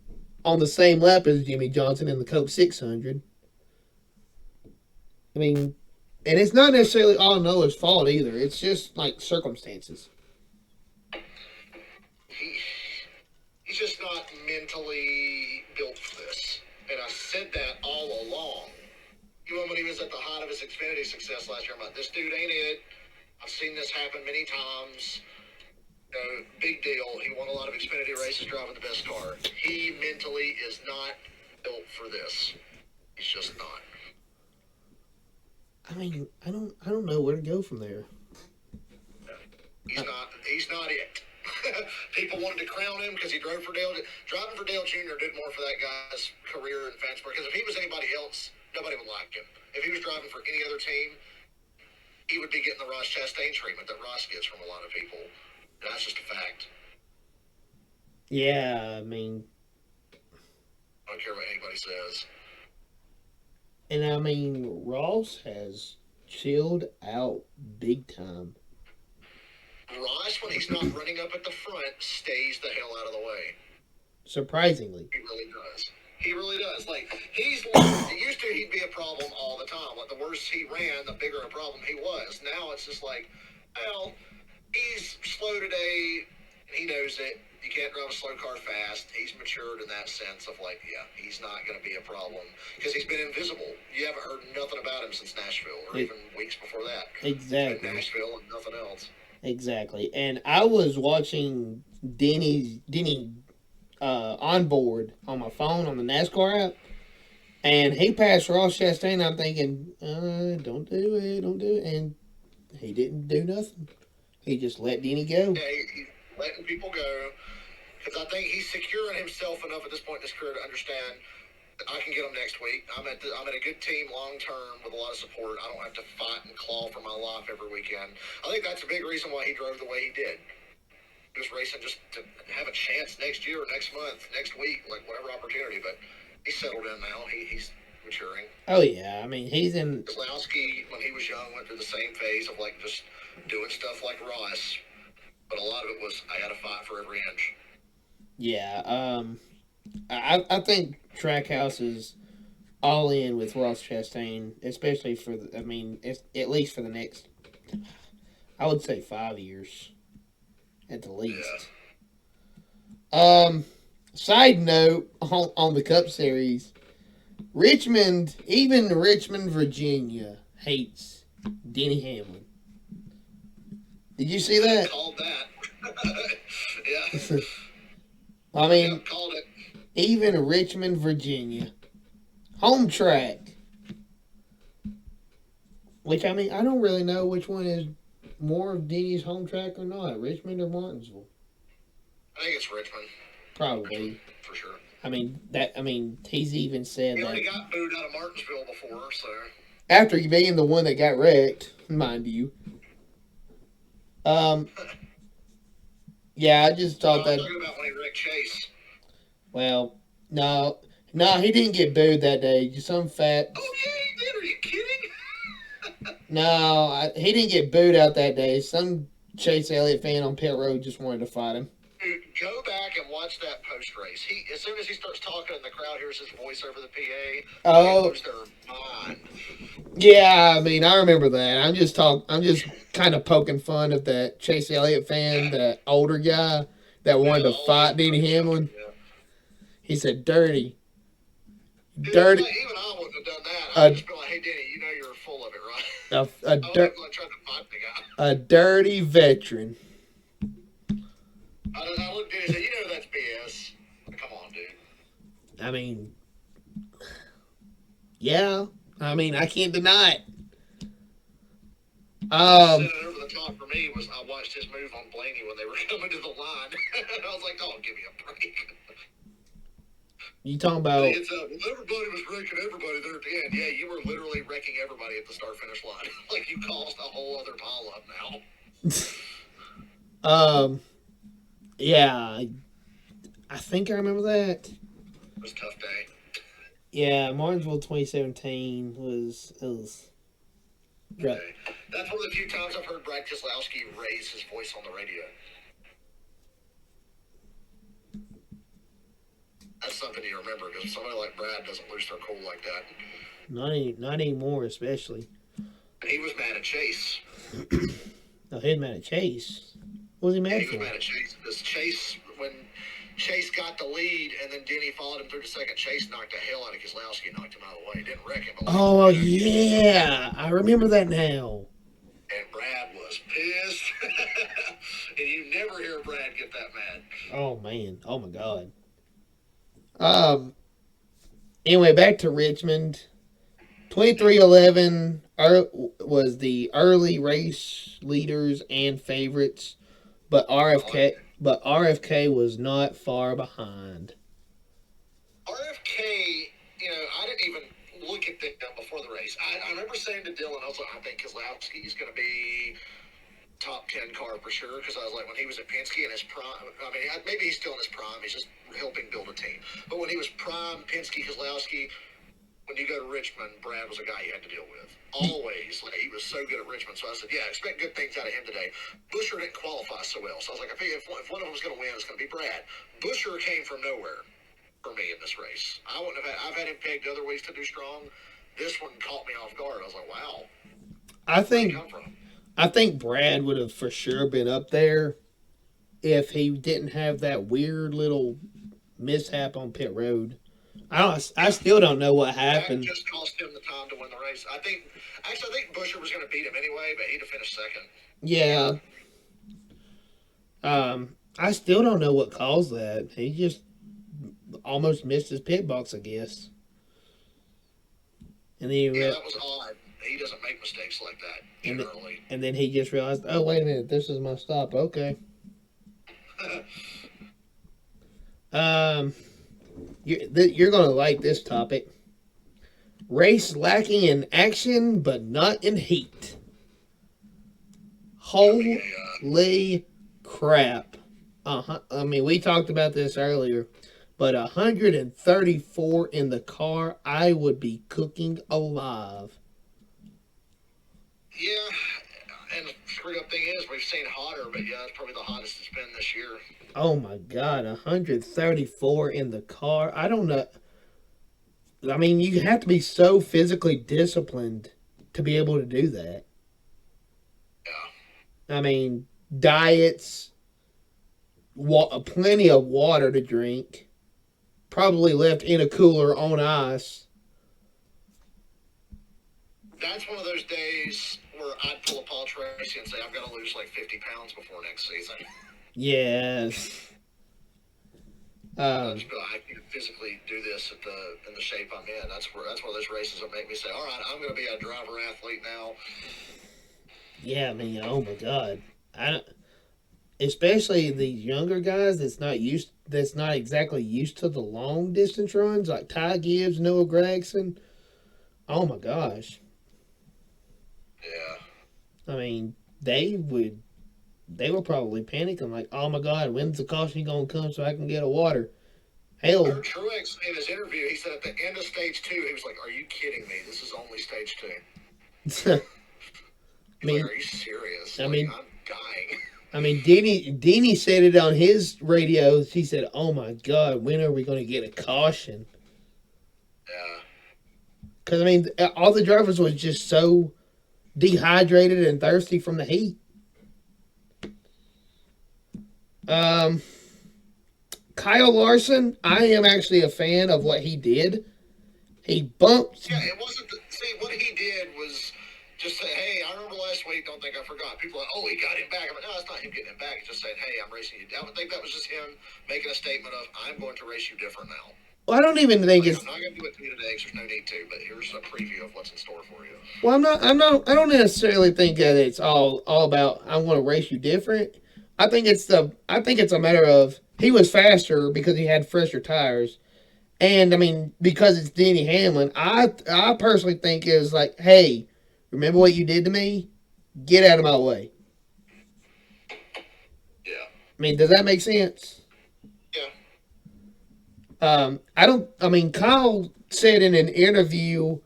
on the same lap as Jimmy Johnson in the Coke 600. I mean, and it's not necessarily all Noah's fault either. It's just like circumstances. He's just not mentally built for this. And I said that all along. Even when he was at the height of his Xfinity success last year, I'm like, this dude ain't it. I've seen this happen many times. Big deal. He won a lot of Xfinity races driving the best car. He mentally is not built for this. He's just not. I mean, I don't know where to go from there. He's not it. People wanted to crown him because he drove for Dale. Driving for Dale Jr. did more for that guy's career in Fansburg. Because if he was anybody else, nobody would like him. If he was driving for any other team, he would be getting the Ross Chastain treatment that Ross gets from a lot of people. That's just a fact. Yeah, I mean, I don't care what anybody says. And I mean, Ross has chilled out big time. Ross, when he's not running up at the front, stays the hell out of the way. Surprisingly. He really does. He really does. Like, it used to, he'd be a problem all the time. Like, the worse he ran, the bigger a problem he was. Now it's just like, well, he's slow today, and he knows it. You can't drive a slow car fast. He's matured in that sense of like, yeah, he's not going to be a problem because he's been invisible. You haven't heard nothing about him since Nashville or even weeks before that. Exactly. Nashville and nothing else. Exactly. And I was watching Denny on board on my phone on the NASCAR app, And he passed Ross Chastain. I'm thinking, don't do it, don't do it. And he didn't do nothing. He just let Denny go. Yeah, he's letting people go because I think he's securing himself enough at this point in his career to understand I can get him next week. I'm at a good team long term with a lot of support. I don't have to fight and claw for my life every weekend. I think that's a big reason why he drove the way he did. He was racing just to have a chance next year, next month, next week, like whatever opportunity. But he's settled in now. He's maturing. Oh yeah, I mean he's in. Keselowski, when he was young, went through the same phase of like just doing stuff like Ross, but a lot of it was I had to fight for every inch. Yeah, I think Trackhouse is all in with Ross Chastain, especially for the, I mean, at least for the next, I would say 5 years, at the least. Yeah. Side note on the Cup Series, Richmond, even Richmond, Virginia, hates Denny Hamlin. Did you see that? Called that. Yeah. I mean, called it. Even Richmond, Virginia, home track. Which I mean, I don't really know which one is more of Denny's home track or not, Richmond or Martinsville. I think it's Richmond. Probably. For sure. I mean he's even said he that. already got booed out of Martinsville before, so. After being the one that got wrecked, mind you. Yeah, I just thought that. I'm talking about when he wrecked Chase. Well, no, he didn't get booed that day. Just some fat. Oh yeah, he did. Are you kidding? No, he didn't get booed out that day. Some Chase Elliott fan on pit road just wanted to fight him. Dude, go back and watch that post race. He, as soon as he starts talking, and the crowd hears his voice over the PA. Oh, they lose their mind. Yeah, I mean, I remember that. I'm just kind of poking fun of that Chase Elliott fan, that older guy that wanted to fight Denny Hamlin. Yeah. He said, "Dirty, Dude, dirty." Like, even I wouldn't have done that. I'd just be like, "Hey, Denny, you know you're full of it, right?" A like trying to fight the guy. A dirty veteran. I looked at him and said, "You know that's BS. Come on, dude." I mean, yeah. I mean, I can't deny it. Over the top for me was I watched his move on Blaney when they were coming to the line. I was like, "Oh, give me a break." You talking about? It's everybody was wrecking everybody there at the end. Yeah, you were literally wrecking everybody at the start finish line. Like you caused a whole other pile up now. Yeah, I think I remember that. It was a tough day. Yeah, Martinsville 2017 was right. That's one of the few times I've heard Brad Keselowski raise his voice on the radio. That's something you remember because somebody like Brad doesn't lose their cool like that. Not anymore, especially. And he was mad at Chase. No, he was mad at Chase. What was he mad for? He was mad at Chase because Chase, when Chase got the lead and then Denny followed him through the second, Chase knocked the hell out of Keselowski and knocked him out of the way. He didn't wreck him. Oh, yeah. I remember that now. And Brad was pissed. And you never hear Brad get that mad. Oh, man. Oh, my God. Anyway, back to Richmond. 2311 was the early race leaders and favorites, but RFK was not far behind. RFK, I didn't even look at them before the race. I remember saying to Dylan, I was like, I think Keselowski is going to be top 10 car for sure, because I was like, when he was at Penske in his prime, I mean, maybe he's still in his prime, he's just helping build a team. But when he was prime, Penske, Keselowski, when you go to Richmond, Brad was a guy you had to deal with. Always. Like, he was so good at Richmond. So I said, yeah, expect good things out of him today. Buescher didn't qualify so well. So I was like, I figured if one of them was going to win, it's going to be Brad. Buescher came from nowhere for me in this race. I've had him pegged other ways to do strong. This one caught me off guard. I was like, wow. I think Brad would have for sure been up there if he didn't have that weird little mishap on pit road. I still don't know what happened. That just cost him the time to win the race. I think Buescher was going to beat him anyway, but he'd have finished second. Yeah. I still don't know what caused that. He just almost missed his pit box, I guess. And then he Yeah, re- that was odd. He doesn't make mistakes like that and th- generally. and then he just realized, oh wait a minute, this is my stop. Okay. Um, you're gonna like this topic. Race lacking in action but not in heat. Should be Holy crap! I mean, we talked about this earlier, but 134 in the car, I would be cooking alive. and the screwed up thing is we've seen hotter, but yeah, it's probably the hottest it's been this year. Oh my god, 134 in the car. I don't know. I mean, you have to be so physically disciplined to be able to do that. Yeah, I mean, diets, plenty of water to drink, probably left in a cooler on ice. that's one of those days where I'd pull a Paul Tracy and say I've got to lose like 50 pounds before next season. Yes. I Um, just feel like I can physically do this in the shape I'm in. That's one of those races that make me say, all right, I'm going to be a driver athlete now. yeah, I mean, oh my god. I especially these younger guys that's not exactly used to the long distance runs like Ty Gibbs, Noah Gregson. Oh my gosh. Yeah. I mean, they were probably panicking like, "Oh my god, when's the caution going to come so I can get a water?" I Hell, heard Truex in his interview, he said at the end of stage two, he was like, are you kidding me? This is only stage two. I He's like, mean, are you serious? I Like, mean, I'm dying. I mean, Denny said it on his radio. He said, "Oh my God, when are we going to get a caution?" Yeah. Because I mean, all the drivers was just so dehydrated and thirsty from the heat. Um, Kyle Larson, I am actually a fan of what he did. He bumped. Yeah, it wasn't. See, what he did was just say, hey, I remember last week, don't think I forgot. People are like, oh, he got him back. I'm like, no, it's not him getting him back. It's just saying, hey, I'm racing you. I would think that was just him making a statement of, I'm going to race you different now. Well, I don't even think Like, I'm it's. not going to do it to you today because there's no need to, but here's a preview of what's in store for you. Well, I'm not. I'm not. I don't necessarily think that it's all about. I want to race you different. I think it's the. I think it's a matter of he was faster because he had fresher tires. And I mean, because it's Denny Hamlin, I personally think is like, hey, remember what you did to me? Get out of my way. Yeah. I mean, does that make sense? Yeah. I don't. I mean, Kyle said in an interview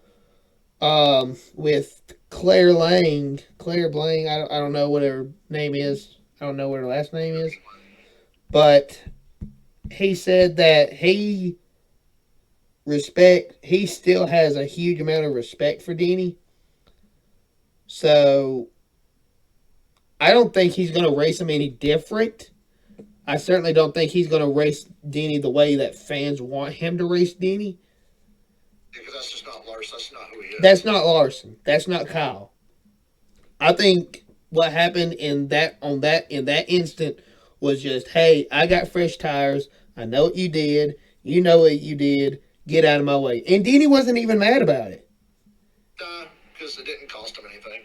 with Claire Blang. I don't know what her name is. I don't know what her last name is. But he said that he still has a huge amount of respect for Denny. So I don't think he's going to race him any different. I certainly don't think he's going to race Denny the way that fans want him to race Denny. Because that's just not Lars. That's not who he That's is. not Larson. That's not Kyle. I think what happened in that instant was just, hey, I got fresh tires. I know what you did. You know what you did. Get out of my way. And Denny wasn't even mad about it. Because it didn't cost him anything.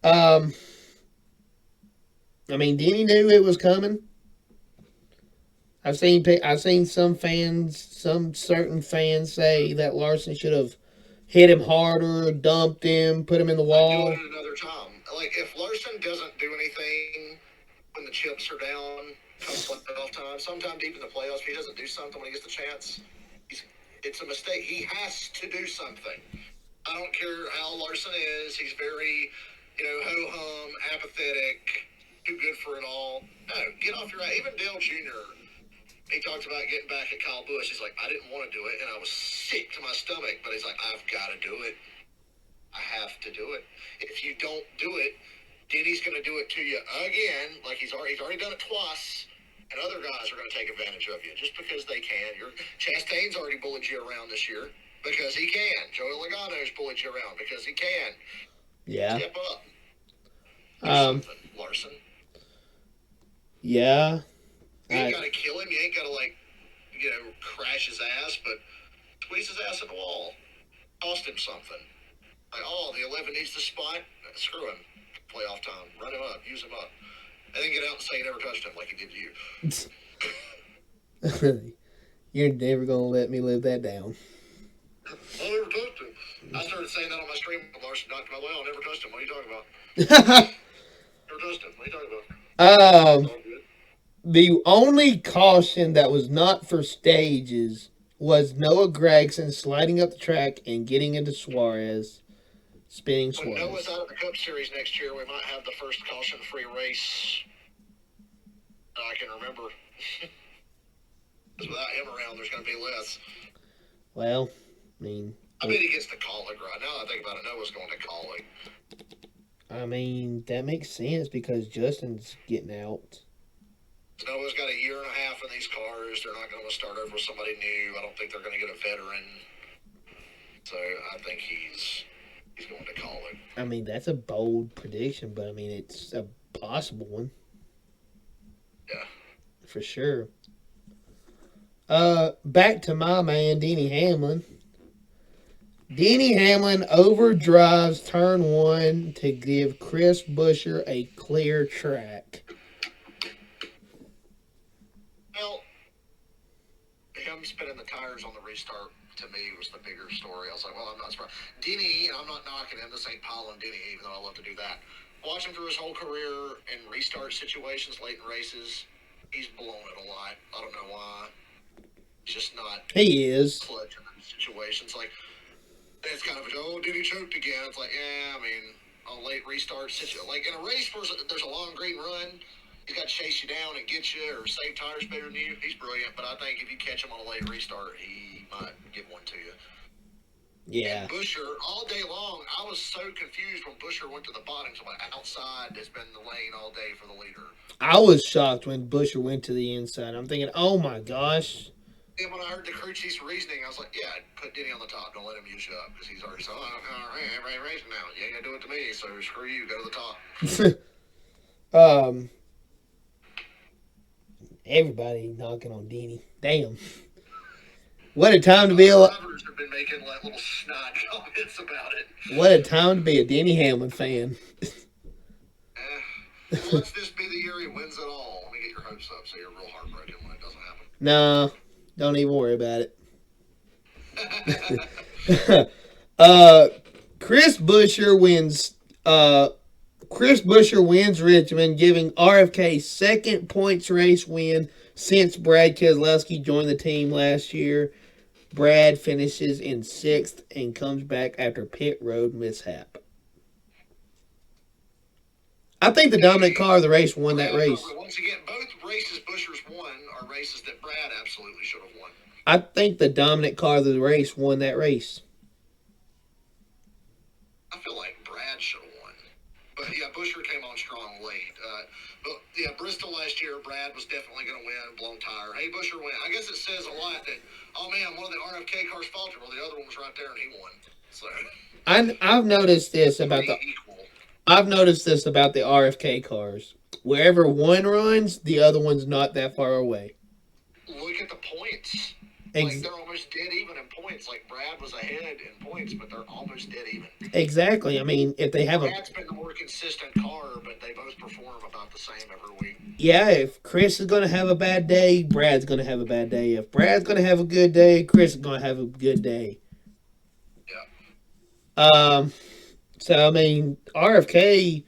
Um, I mean, Denny knew it was coming. I've seen some certain fans say that Larson should have hit him harder, dumped him, put him in the I'd do it wall. at another time. Like, if Larson doesn't do anything when the chips are down, come playoff time, sometimes deep in the playoffs, if he doesn't do something when he gets the chance, it's a mistake. He has to do something. I don't care how Larson is. He's very, ho hum, apathetic, too good for it all. No, get off your ass. Even Dale Jr., he talked about getting back at Kyle Busch. He's like, I didn't want to do it, and I was sick to my stomach, but he's like, I've got to do it. I have to do it. If you don't do it, Denny's going to do it to you again. Like he's already done it twice, and other guys are going to take advantage of you just because they can. Chastain's already bullied you around this year because he can. Joey Logano's bullied you around because he can. Yeah. Step up. Do Um. something, Larson. Yeah. You ain't got to kill him. You ain't got to crash his ass, but Squeeze his ass in the wall. Cost him something. Like, oh, the 11 needs the spot. Screw him. Playoff time. Run him up. Use him up. And then get out and say you never touched him like he did you. You're never gonna let me live that down. I never touched him. I started saying that on my stream. Larson knocked my way. I never touched him. What are you talking about? Never touched him. What are you talking about? The only caution that was not for stages was Noah Gragson sliding up the track and getting into Suarez, spinning Suarez. When Noah's out of the Cup Series next year, we might have the first caution-free race that I can remember. Because without him around, there's going to be less. Well, I bet he gets to Kaulig right now. I think about it. Noah's going to Kaulig. I mean, that makes sense because Justin's getting out. Noah's got a year and a half in these cars. They're not going to start over with somebody new. I don't think they're going to get a veteran. So I think he's going to Kaulig. I mean, that's a bold prediction, but I mean, it's a possible one. Yeah. For sure. Back to my man, Denny Hamlin. Denny Hamlin overdrives turn one to give Chris Buescher a clear track. Well, him spinning the tires on the restart to me was the bigger story. I was like, well, I'm not surprised. Denny, and I'm not knocking him. This ain't piling Denny, even though I love to do that. Watch him through his whole career in restart situations, late in races. He's blown it a lot. I don't know why. He's just not. He is. Clutch in those situations. Like, it's kind of, oh, Denny choked again. It's like, yeah, I mean, a late restart situation. Like, in a race where there's a long green run, he's got to chase you down and get you or save tires better than you. He's brilliant, but I think if you catch him on a late restart, he might give one to you. Yeah. And Buescher, all day long, I was so confused when Buescher went to the bottom. So my outside has been the lane all day for the leader. I was shocked when Buescher went to the inside. I'm thinking, oh my gosh. And when I heard the crew chief's reasoning, I was like, yeah, put Denny on the top. Don't let him use you up because he's already so, everybody racing now. You ain't going to do it to me, so screw you. Go to the top. Everybody knocking on Denny. Damn. What a time to be a... Drivers have been making like little snide comments about it. What a time to be a Denny Hamlin fan. Let's this be the year he wins it all. Let me get your hopes up so you're real heartbroken when it doesn't happen. No, don't even worry about it. Chris Buescher wins Richmond, giving RFK second points race win since Brad Keselowski joined the team last year. Brad finishes in 6th and comes back after pit road mishap. I think the dominant car of the race won that race. Once again, both races Buescher's won are races that Brad absolutely should have won. I think the dominant car of the race won that race. I feel like Brad should have won. But yeah, Buescher came on strong late. But yeah, Bristol last year, Brad was definitely going to win, blown tire. Hey, Buescher win. I guess it says a lot that, oh man, one of the RFK cars faltered. Well, the other one was right there and he won. So I've noticed this about the... I've noticed this about the RFK cars. Wherever one runs, the other one's not that far away. Look at the points. Like, they're almost dead even in points. Like, Brad was ahead in points, but they're almost dead even. Exactly. I mean, if they have Brad's been the more consistent car, but they both perform about the same every week. Yeah, if Chris is going to have a bad day, Brad's going to have a bad day. If Brad's going to have a good day, Chris is going to have a good day. Yeah. So, I mean, RFK,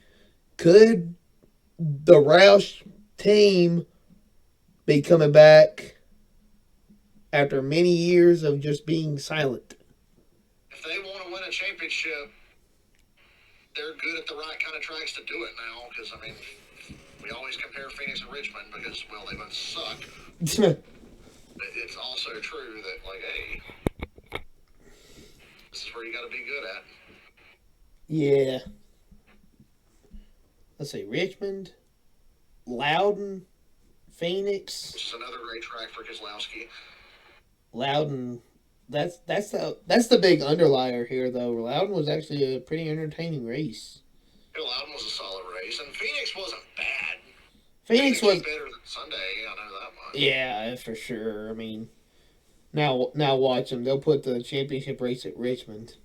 could the Roush team be coming back after many years of just being silent? If they want to win a championship, they're good at the right kind of tracks to do it now. Because, I mean, we always compare Phoenix and Richmond because, well, they both suck. It's also true that, like, hey, this is where you got to be good at. Yeah. Let's see, Richmond, Loudon, Phoenix. Which is another great track for Keselowski. Loudon, that's the big underlier here, though. Loudon was actually a pretty entertaining race. Yeah, Loudon was a solid race, and Phoenix wasn't bad. Phoenix was better than Sunday, I know that much. Yeah, for sure. I mean, Now watch them. They'll put the championship race at Richmond.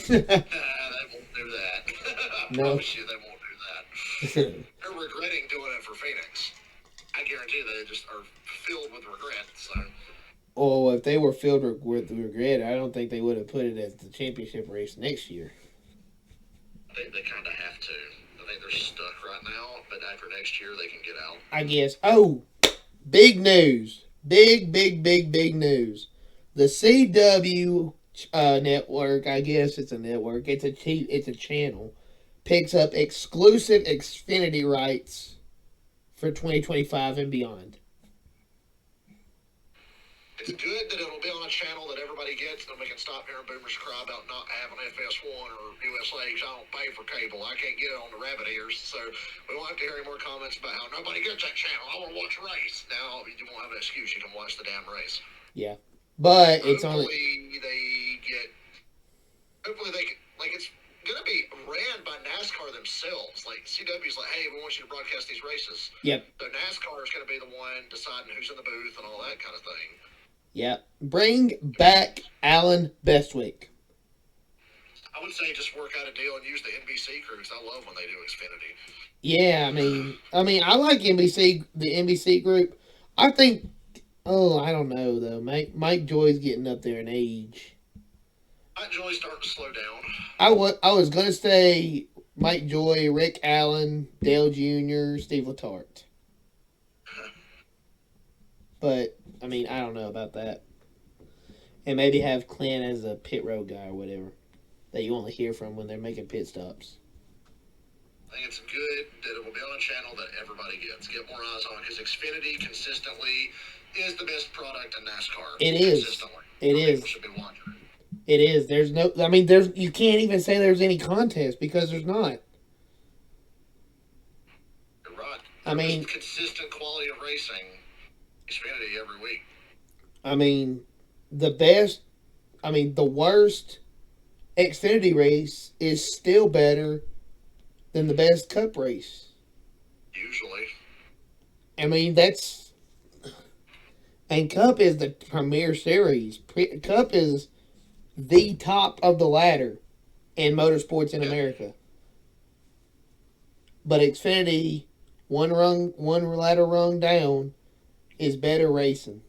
They won't do that. I No. promise you, they won't do that. They're regretting doing it for Phoenix. I guarantee they just are filled with regret. So Oh, if they were filled with regret, I don't think they would have put it as the championship race next year. I think they kind of have to. I think they're stuck right now, but after next year, they can get out. I guess. Oh, big news! Big news! The CW network. I guess it's a network. It's a channel. Picks up exclusive Xfinity rights for 2025 and beyond. It's good that it'll be on a channel that everybody gets, and we can stop hearing boomers cry about not having FS1 or USA. I don't pay for cable. I can't get it on the rabbit ears, so we won't have to hear any more comments about how nobody gets that channel. I want to watch a race. Now you won't have an excuse. You can watch the damn race. Yeah, but it's Hopefully only. they get. Hopefully they get, like it's gonna be ran by NASCAR themselves. Like CW's like, hey, we want you to broadcast these races. Yep. So NASCAR is gonna be the one deciding who's in the booth and all that kind of thing. Yep. Bring back Alan Bestwick. I would say just work out a deal and use the NBC crews. I love when they do Xfinity. Yeah, I like NBC, the NBC group. I think. Oh, I don't know though. Mike Joy's getting up there in age. Mike Joy's starting to slow down. I was gonna say Mike Joy, Rick Allen, Dale Jr., Steve Letarte. But I don't know about that. And maybe have Clint as a pit road guy or whatever that you only hear from when they're making pit stops. I think it's good that it will be on a channel that everybody gets. Get more eyes on it because Xfinity consistently is the best product in NASCAR. It is. Consistently. It is. People should be watching it. It is. There's no. There's. You can't even say there's any contest because there's not. You're right. Just consistent quality of racing. Xfinity every week. The best. The worst Xfinity race is still better than the best Cup race. Usually. That's. And Cup is the premier series. Cup is the top of the ladder in motorsports in America. But Xfinity, one ladder rung down, is better racing.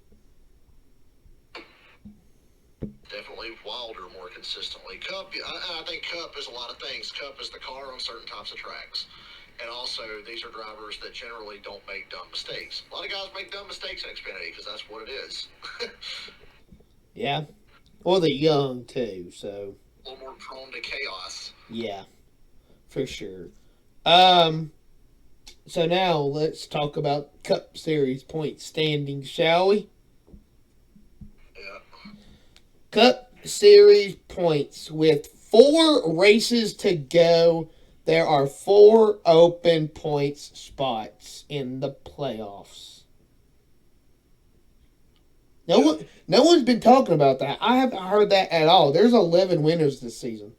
Definitely wilder more consistently. Cup, I think Cup is a lot of things. Cup is the car on certain types of tracks. And also, these are drivers that generally don't make dumb mistakes. A lot of guys make dumb mistakes in Xfinity because that's what it is. Yeah. Well, they're young, too, so. A little more prone to chaos. Yeah, for sure. So now let's talk about Cup Series point standings, shall we? Yeah. Cup Series points with 4 races to go. There are 4 open points spots in the playoffs. No one's been talking about that. I haven't heard that at all. There's 11 winners this season.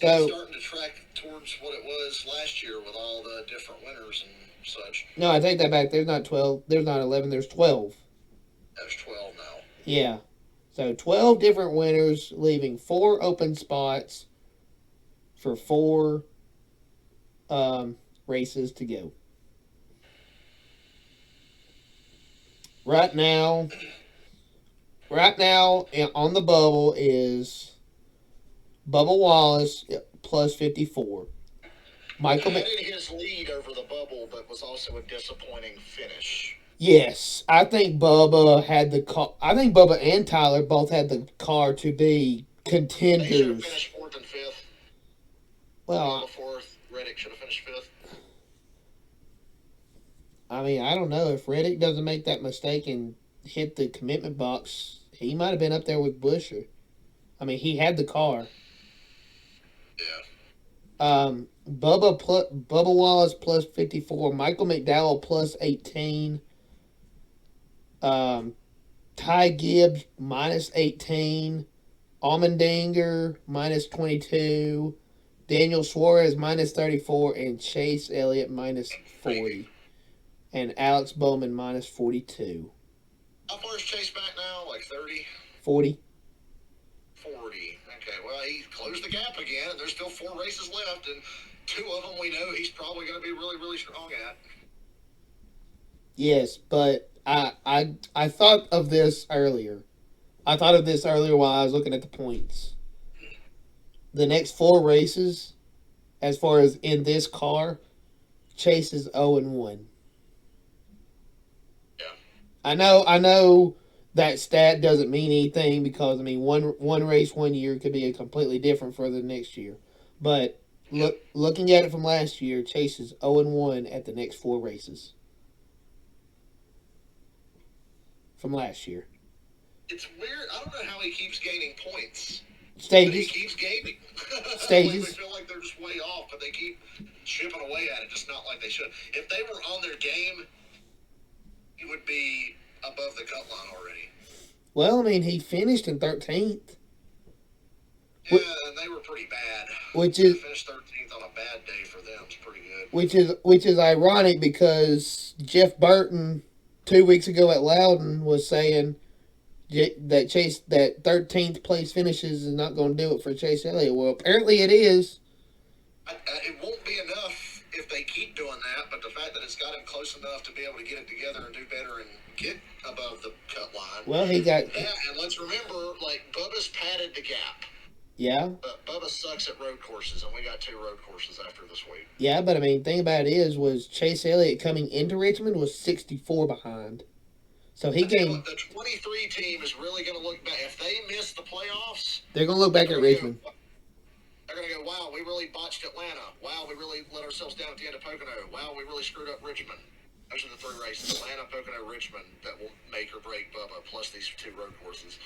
So it's starting to track towards what it was last year with all the different winners and such. No, I take that back. There's not 12. There's not 11. There's 12. There's 12 now. Yeah. So 12 different winners, leaving 4 open spots for 4 races to go. Right now on the bubble is Bubba Wallace plus 54. Michael had his lead over the bubble, but was also a disappointing finish. Yes, I think Bubba had the car. I think Bubba and Tyler both had the car to be contenders. They should have finished 4th and 5th. Well, 4th. Reddick should have finished 5th. I don't know. If Reddick doesn't make that mistake and hit the commitment box, he might have been up there with Buescher. He had the car. Yeah. Bubba Wallace plus 54. Michael McDowell plus 18. Ty Gibbs minus 18. Allmendinger minus 22. Daniel Suarez minus 34. And Chase Elliott minus 40. And Alex Bowman minus 42. How far is Chase back now? Like 30? 40. 40. Okay, well, he closed the gap again, and there's still 4 races left, and 2 of them we know he's probably going to be really, really strong at. Yes, but I thought of this earlier. I thought of this earlier while I was looking at the points. The next 4 races, as far as in this car, Chase is 0-1. Yeah. I know that stat doesn't mean anything because I mean one race one year could be a completely different for the next year. But looking at it from last year, Chase is 0-1 at the next 4 races from last year. It's weird. I don't know how he keeps gaining points. But he Stages. keeps gaining. Like we Stages. feel like they're just way off, but they keep chipping away at it, just not like they should. If they were on their game, he would be above the cut line already. Well, I mean, he finished in 13th, Yeah, and they were pretty bad. which To is finish 13th on a bad day for them is pretty good. which is ironic because Jeff Burton 2 weeks ago at Loudon was saying that Chase that 13th place finishes is not going to do it for Chase Elliott. Well, apparently it is. It won't be enough if they keep doing that, but the fact that it's got him close enough to be able to get it together and do better and get above the cut line. Well, he got Yeah, and let's remember, like, Bubba's padded the gap. yeah, But Bubba sucks at road courses, and we got 2 road courses after this week. yeah, but I mean, thing about it is, was Chase Elliott coming into Richmond was 64 behind, so he gained. The 23 team is really going to look back. If they miss the playoffs, They're going to look back at Richmond. They're going to go, wow, we really botched Atlanta. Wow, we really let ourselves down at the end of Pocono. Wow, we really screwed up Richmond. Those are the 3 races: Atlanta, Pocono, Richmond, that will make or break Bubba, plus these 2 road courses.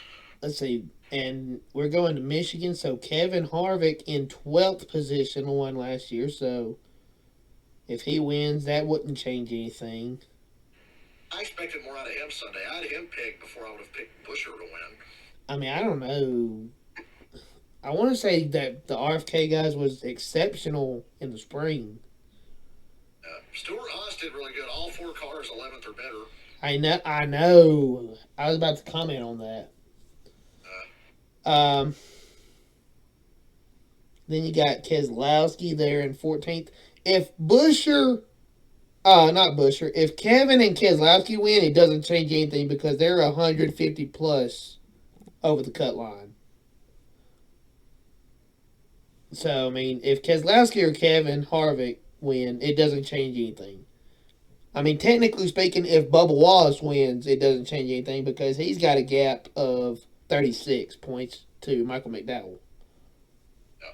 Let's see, and we're going to Michigan. So Kevin Harvick in 12th position won last year. So if he wins, that wouldn't change anything. I expected more out of him Sunday. I had him picked before I would have picked Busher to win. I mean, I don't know. I want to say that the RFK guys was exceptional in the spring. Stuart Haas did really good. All 4 cars 11th or better. I know. I know. I was about to comment on that. Um, then you got Keselowski there in 14th. If Busher, not Busher, if Kevin and Keselowski win, it doesn't change anything because they're 150 plus over the cut line. So, I mean, if Keselowski or Kevin Harvick win, it doesn't change anything. I mean, technically speaking, if Bubba Wallace wins, it doesn't change anything because he's got a gap of 36 points to Michael McDowell. Yeah.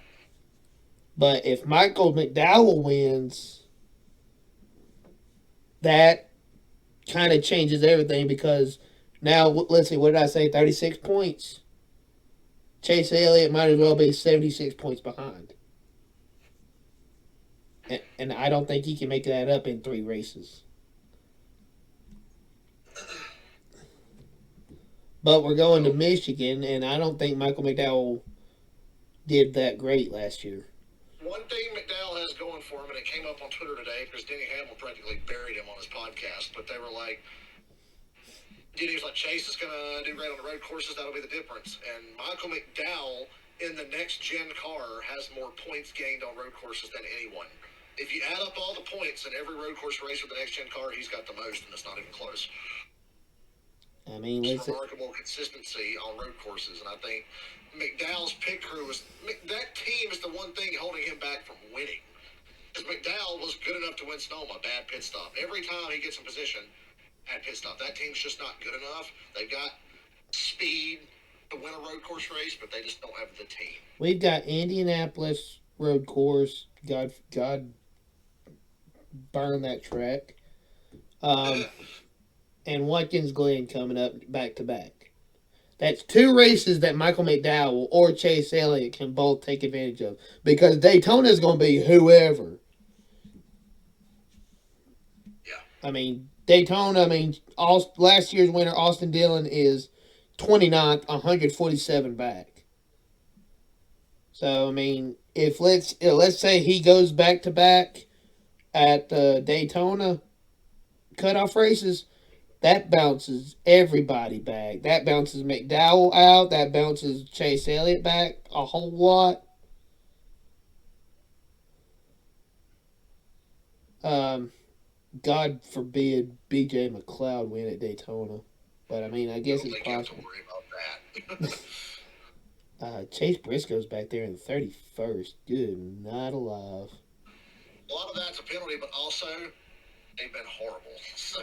But if Michael McDowell wins, that kind of changes everything because now, let's see, what did I say? 36 points. Chase Elliott might as well be 76 points behind. And I don't think he can make that up in 3 races. But we're going to Michigan, and I don't think Michael McDowell did that great last year. One thing McDowell has going for him, and it came up on Twitter today because Denny Hamlin practically buried him on his podcast, but they were like, Denny was like, Chase is going to do great on the road courses. That'll be the difference. And Michael McDowell in the next gen car has more points gained on road courses than anyone. If you add up all the points in every road course race with the next gen car, he's got the most, and it's not even close. I mean, it's remarkable consistency on road courses, and I think McDowell's pit crew that team is the one thing holding him back from winning. Because McDowell was good enough to win Sonoma, bad pit stop. Every time he gets in position, at pit stop. That team's just not good enough. They've got speed to win a road course race, but they just don't have the team. We've got Indianapolis road course. God burn that track. And Watkins Glen coming up back to back. That's 2 races that Michael McDowell or Chase Elliott can both take advantage of. Because Daytona is going to be whoever. Yeah. I mean, Daytona, last year's winner, Austin Dillon, is 29th, 147 back. So, I mean, if let's say he goes back to back at Daytona cutoff races, that bounces everybody back. That bounces McDowell out. That bounces Chase Elliott back a whole lot. Um, God forbid B.J. McLeod win at Daytona, but I mean, I I guess don't it's think you have to possible. worry about that. Chase Briscoe's back there in the 31st. Good, not alive. A lot of that's a penalty, but also they've been horrible. So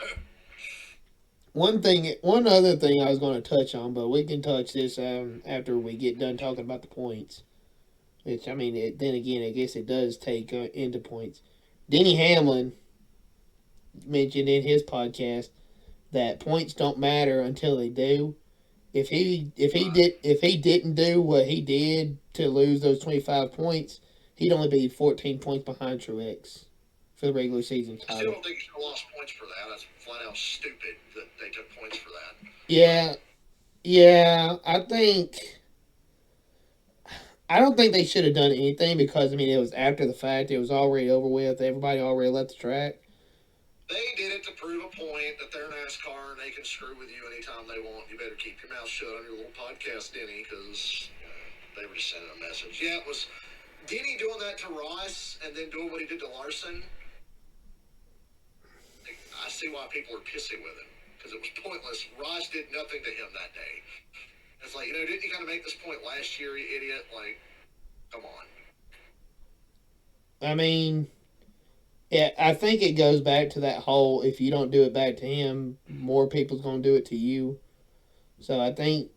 One other thing I was going to touch on, but we can touch this after we get done talking about the points. Which I mean, then again, I guess it does take into points. Denny Hamlin mentioned in his podcast that points don't matter until they do. If he didn't do what he did to lose those 25 points, he'd only be 14 points behind Truex for the regular season I still title. don't think you should have lost points for that. That's flat out stupid that they took points for that. Yeah, yeah, I don't think they should have done anything because I mean it was after the fact. It was already over with. Everybody already left the track. They did it to prove a point that they're NASCAR and they can screw with you anytime they want. You better keep your mouth shut on your little podcast, Denny, because they were just sending a message. Yeah, it was Denny doing that to Ross and then doing what he did to Larson. I see why people are pissy with him because it was pointless. Ross did nothing to him that day. It's like, didn't you kind of make this point last year, you idiot? Like, come on. I mean, yeah, I think it goes back to that whole if you don't do it back to him, more people's gonna do it to you. So I think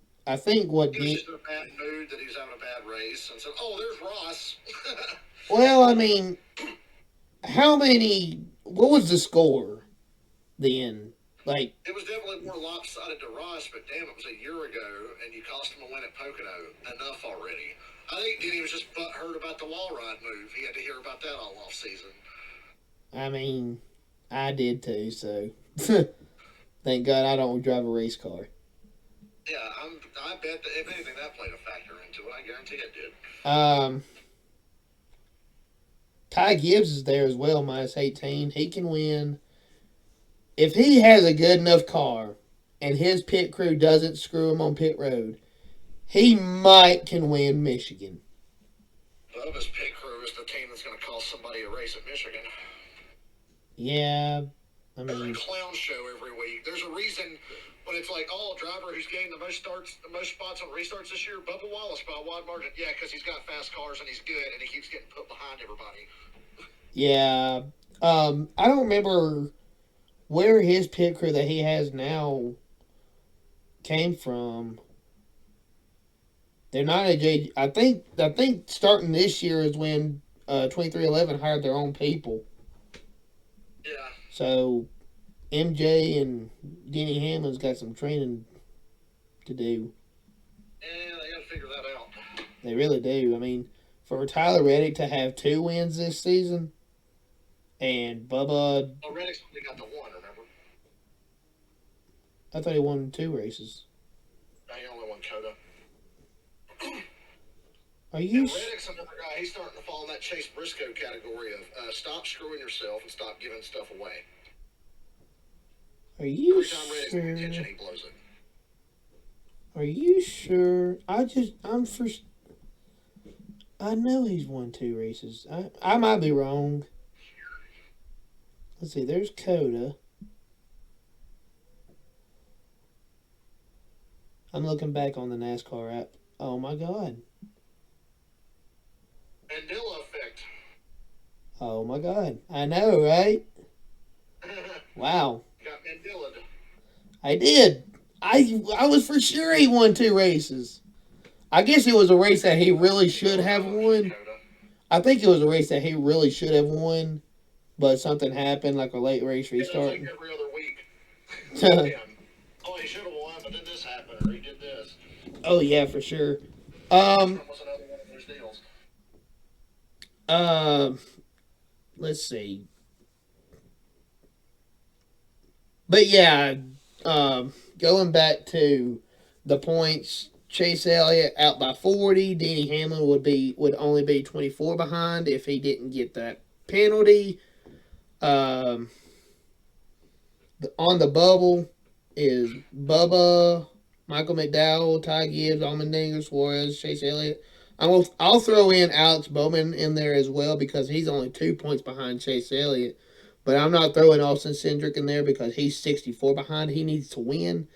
what He was did just in a bad mood that he was having a bad race and said, oh, there's Ross. well, I mean, how many? What was the score then? Like, It was definitely more lopsided to Ross, but damn, it was a year ago, and you cost him a win at Pocono. Enough already. I think Denny was just butthurt about the wall ride move. He had to hear about that all off season. I mean, I did too. So thank God I don't drive a race car. Yeah, I bet that if anything, that played a factor into it. I guarantee it did. Um, Ty Gibbs is there as well, -18. He can win if he has a good enough car, and his pit crew doesn't screw him on pit road. He might can win Michigan. Bubba's pit crew is the team that's going to cost somebody a race at Michigan. Yeah, I There's a mean, clown show every week. There's a reason when it's like, oh, a driver who's gained the most starts, the most spots on restarts this year, Bubba Wallace by a wide margin. Yeah, because he's got fast cars and he's good, and he keeps getting put behind everybody. yeah. I don't remember where his pit crew that he has now came from. They're not a J. I think starting this year is when 2311 hired their own people. Yeah. So MJ and Denny Hamlin's got some training to do. And they got to figure that out. They really do. I mean, for Tyler Reddick to have 2 wins this season, and Bubba, Oh, Reddick's only got the one, remember? I thought he won 2 races. He only won Coda. Are you? And Reddick's another guy. He's starting to fall in that Chase Briscoe category of stop screwing yourself and stop giving stuff away. Are you Every time Reddick's in contention, sure? he blows it. Are you sure? I know he's won 2 races. I might be wrong. Let's see. There's Coda. I'm looking back on the NASCAR app. Oh my God. Mandela effect. Oh my God. I know, right? Wow. Got Mandela. I did. I was for sure he won 2 races. I guess it was a race that he really should have won. I think it was a race that he really should have won, but something happened, like a late race restart. Like every other week. Oh, he should have won, but then this happened, or he did this. Oh yeah, for sure. Trump was another one of those deals. Um, let's see. But yeah, going back to the points, Chase Elliott out by 40. Denny Hamlin would only be 24 behind if he didn't get that penalty. On the bubble, is Bubba, Michael McDowell, Ty Gibbs, Allmendinger, Suarez, Chase Elliott. I'll throw in Alex Bowman in there as well because he's only 2 points behind Chase Elliott. But I'm not throwing Austin Cindric in there because he's 64 behind. He needs to win.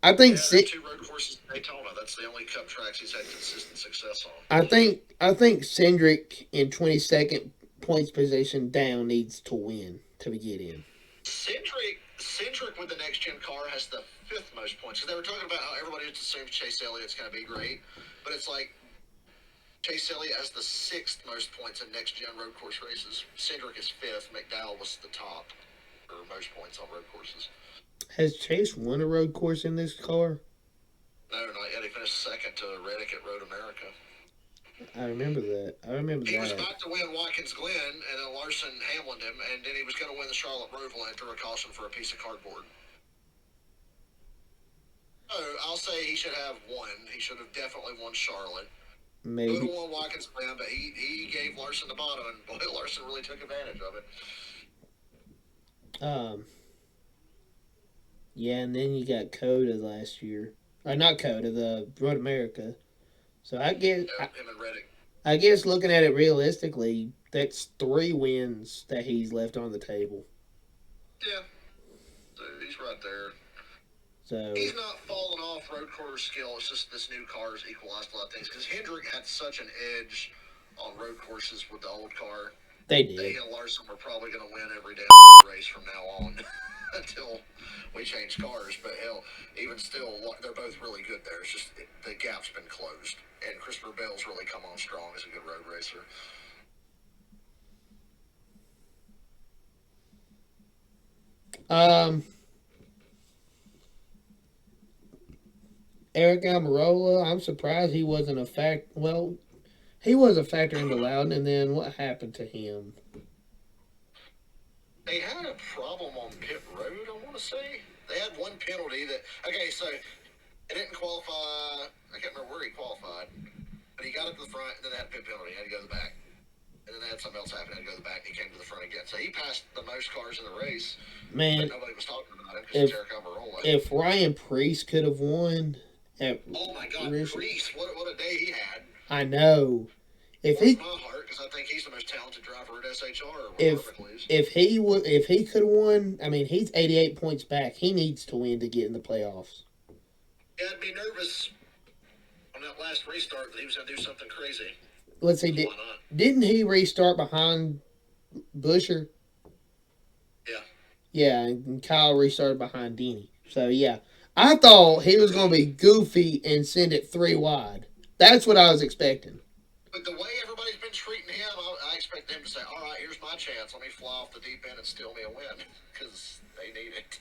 I think Yeah, them two road courses in Daytona. That's the only Cup tracks he's had consistent success on. I think Cindric in 22nd points position down needs to win to get in. Cindric with the next gen car has the fifth most points because they were talking about how everybody just assumes Chase Elliott's going to be great, but it's like Chase Elliott has the sixth most points in next gen road course races. Cindric is fifth. McDowell was the top for most points on road courses. Has Chase won a road course in this car? No, not yet. He finished second to Reddick at Road America. I remember that. He was about to win Watkins Glen, and then Larson Hamlined him, and then he was going to win the Charlotte Roval and threw a caution for a piece of cardboard. Oh, I'll say he should have won. He should have definitely won Charlotte. Maybe. Could have won Watkins Glen, but he gave Larson the bottom, and boy, Larson really took advantage of it. Yeah, and then you got Coda last year. Or not Coda, the Road America. So I guess Him and Reddick. I guess looking at it realistically, that's 3 wins that he's left on the table. Yeah, so he's right there. So he's not falling off road course skill. It's just this new car's equalized a lot of things because Hendrick had such an edge on road courses with the old car. they did. He and Larson were probably going to win every damn road race from now on until we change cars. But hell, even still, they're both really good there. It's just the gap's been closed, and Christopher Bell's really come on strong as a good road racer. Eric Almirola, I'm surprised he wasn't a fact. Well, he was a factor in the Loudon, and then what happened to him? They had a problem on pit road, I want to say. They had one penalty that... Okay, so it didn't qualify... I can't remember where he qualified. But he got up to the front, and then they had a pit penalty. He had to go to the back. And then they had something else happen. He had to go to the back, and he came to the front again. So he passed the most cars in the race. Man, but nobody was talking about him because it's Eric Almirola. If Ryan Preece could have won... Oh my God, Preece! What a day he had! I know. If he, my heart, because I think he's the most talented driver at SHR. If he could have won, I mean, he's 88 points back. He needs to win to get in the playoffs. Yeah, I'd be nervous on that last restart that he was going to do something crazy. Let's see, didn't he restart behind Busher? Yeah. Yeah, and Kyle restarted behind Denny. So yeah, I thought he was going to be goofy and send it 3 wide. That's what I was expecting. But the way everybody's been treating him, I expect them to say, all right, here's my chance. Let me fly off the deep end and steal me a win. Because they need it.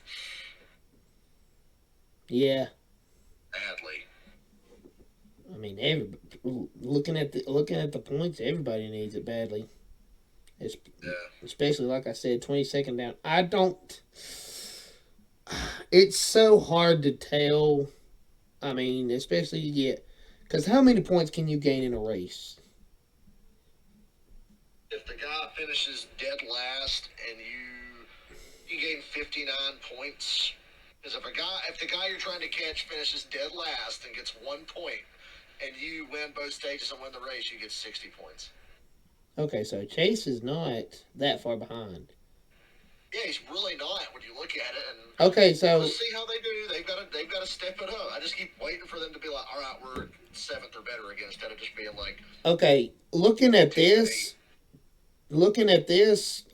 Yeah. Badly. I mean, looking at the points, everybody needs it badly. Especially, like I said, 22nd down. I don't... It's so hard to tell. I mean, especially you get... Because how many points can you gain in a race? If the guy finishes dead last and you gain 59 points, because if the guy you're trying to catch finishes dead last and gets 1 point, and you win both stages and win the race, you get 60 points. Okay, so Chase is not that far behind. Yeah, he's really not when you look at it. And okay, so we'll see how they do. They've got to step it up. I just keep waiting for them to be like, all right, we're 7th or better again, instead of just being like. Okay, looking at this,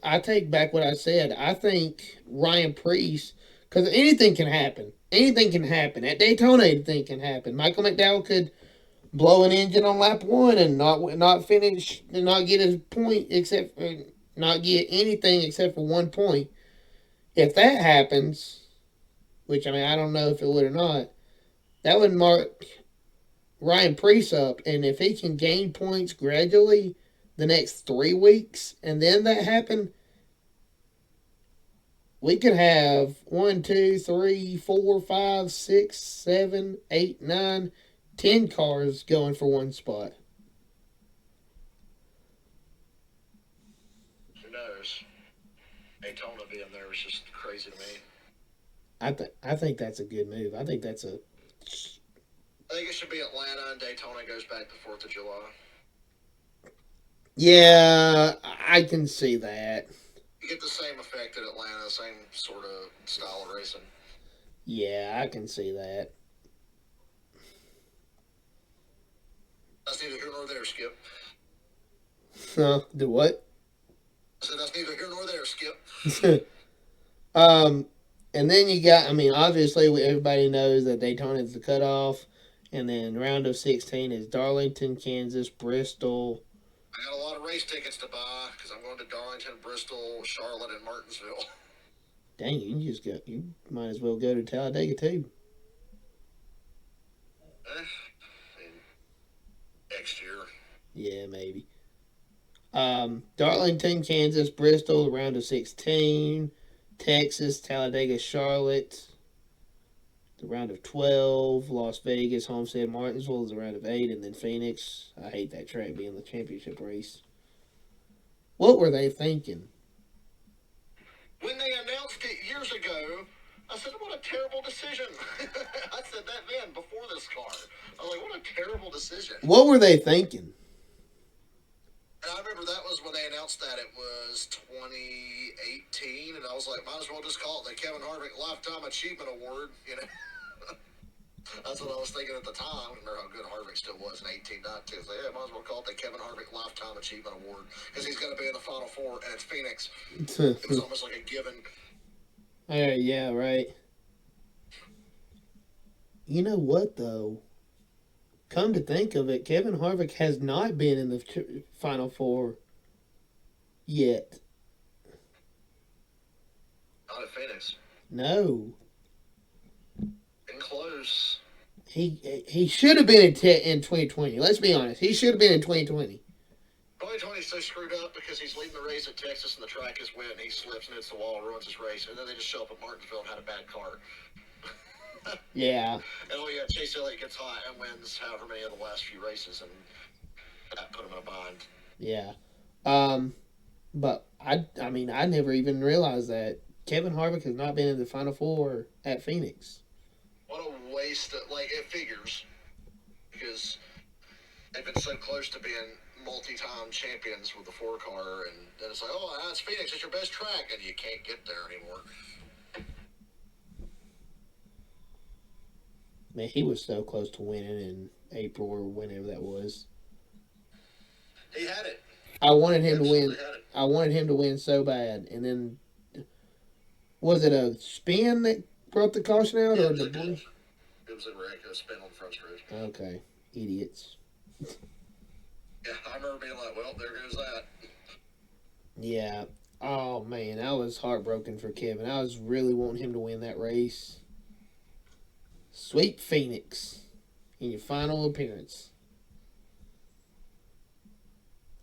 I take back what I said. I think Ryan Preece, because anything can happen. Anything can happen at Daytona. Anything can happen. Michael McDowell could blow an engine on lap 1 and not finish and not get his point except for. Not get anything except for 1 point. If that happens, which I mean I don't know if it would or not, that would mark Ryan Preece up, and if he can gain points gradually the next 3 weeks, and then that happen, we could have 1, 2, 3, 4, 5, 6, 7, 8, 9, 10 cars going for 1 spot. Daytona being there was just crazy to me. I think that's a good move. I think that's a I think it should be Atlanta and Daytona goes back the 4th of July. yeah. I can see that. You get the same effect at Atlanta, same sort of style of racing. Yeah, I can see that. That's neither here nor there, Skip. Do what? I said that's neither here nor there, Skip. um, and then you got. I mean, obviously, everybody knows that Daytona is the cutoff, and then round of 16 is Darlington, Kansas, Bristol. I got a lot of race tickets to buy because I'm going to Darlington, Bristol, Charlotte, and Martinsville. Dang, you can just go. You might as well go to Talladega too. Next year. Yeah, maybe. Darlington, Kansas, Bristol, round of 16. Texas, Talladega, Charlotte, the round of 12. Las Vegas, Homestead, Martinsville is the round of 8. And then Phoenix. I hate that track being the championship race. What were they thinking? When they announced it years ago, I said, what a terrible decision. I said that then before this car. I was like, what a terrible decision. What were they thinking? And I remember that was when they announced that it was 2018, and I was like, might as well just call it the Kevin Harvick Lifetime Achievement Award, you know. That's what I was thinking at the time. I remember how good Harvick still was in 18, 19. So yeah, might as well call it the Kevin Harvick Lifetime Achievement Award because he's going to be in the Final Four, and it's Phoenix. It was almost like a given. Yeah, right. You know what, though? Come to think of it, Kevin Harvick has not been in the Final Four yet. Not at Phoenix. No. Been close. He should have been in 2020. Let's be honest. He should have been in 2020. 2020 is so screwed up because he's leading the race at Texas and the track is wet and he slips and hits the wall, ruins his race, and then they just show up at Martinsville and had a bad car. Yeah. And oh yeah, Chase Elliott gets hot and wins however many of the last few races, and that put him in a bind. Yeah. But I mean, I never even realized that Kevin Harvick has not been in the Final Four at Phoenix. What a waste of, like, it figures because they've been so close to being multi-time champions with the 4-car, and then it's like, oh, that's Phoenix, it's your best track, and you can't get there anymore. Man, he was so close to winning in April or whenever that was. He had it. I wanted him to win. Had it. I wanted him to win so bad, and then was it a spin that brought the caution out, or the blue? It was a wreck, a spin on the front stretch. Okay, idiots. Yeah, I remember being like, well, there goes that. Yeah. Oh man, I was heartbroken for Kevin. I was really wanting him to win that race. Sweet Phoenix in your final appearance.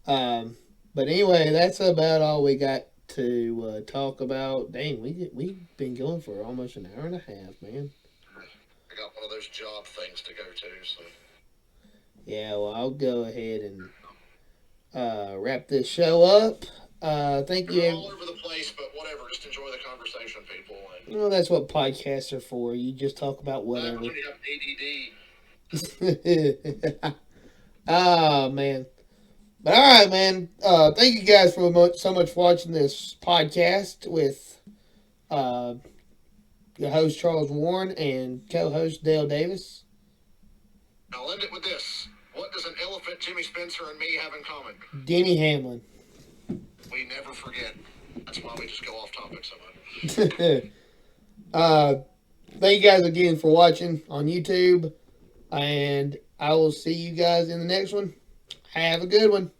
But anyway, that's about all we got to talk about. Dang, we've been going for almost an hour and a half, man. I got one of those job things to go to, so. Yeah, well, I'll go ahead and wrap this show up. Thank you. We're all over the place, but whatever. Just enjoy the conversation, people. And Well, that's what podcasts are for. You just talk about whatever. when you have ADD. Oh, man. But all right, man. Thank you guys for so much for watching this podcast with your host Charles Warren and co-host Dale Davis. I'll end it with this. What does an elephant, Jimmy Spencer, and me have in common? Denny Hamlin. We never forget. That's why we just go off topic so much. Thank you guys again for watching on YouTube, and I will see you guys in the next one. Have a good one.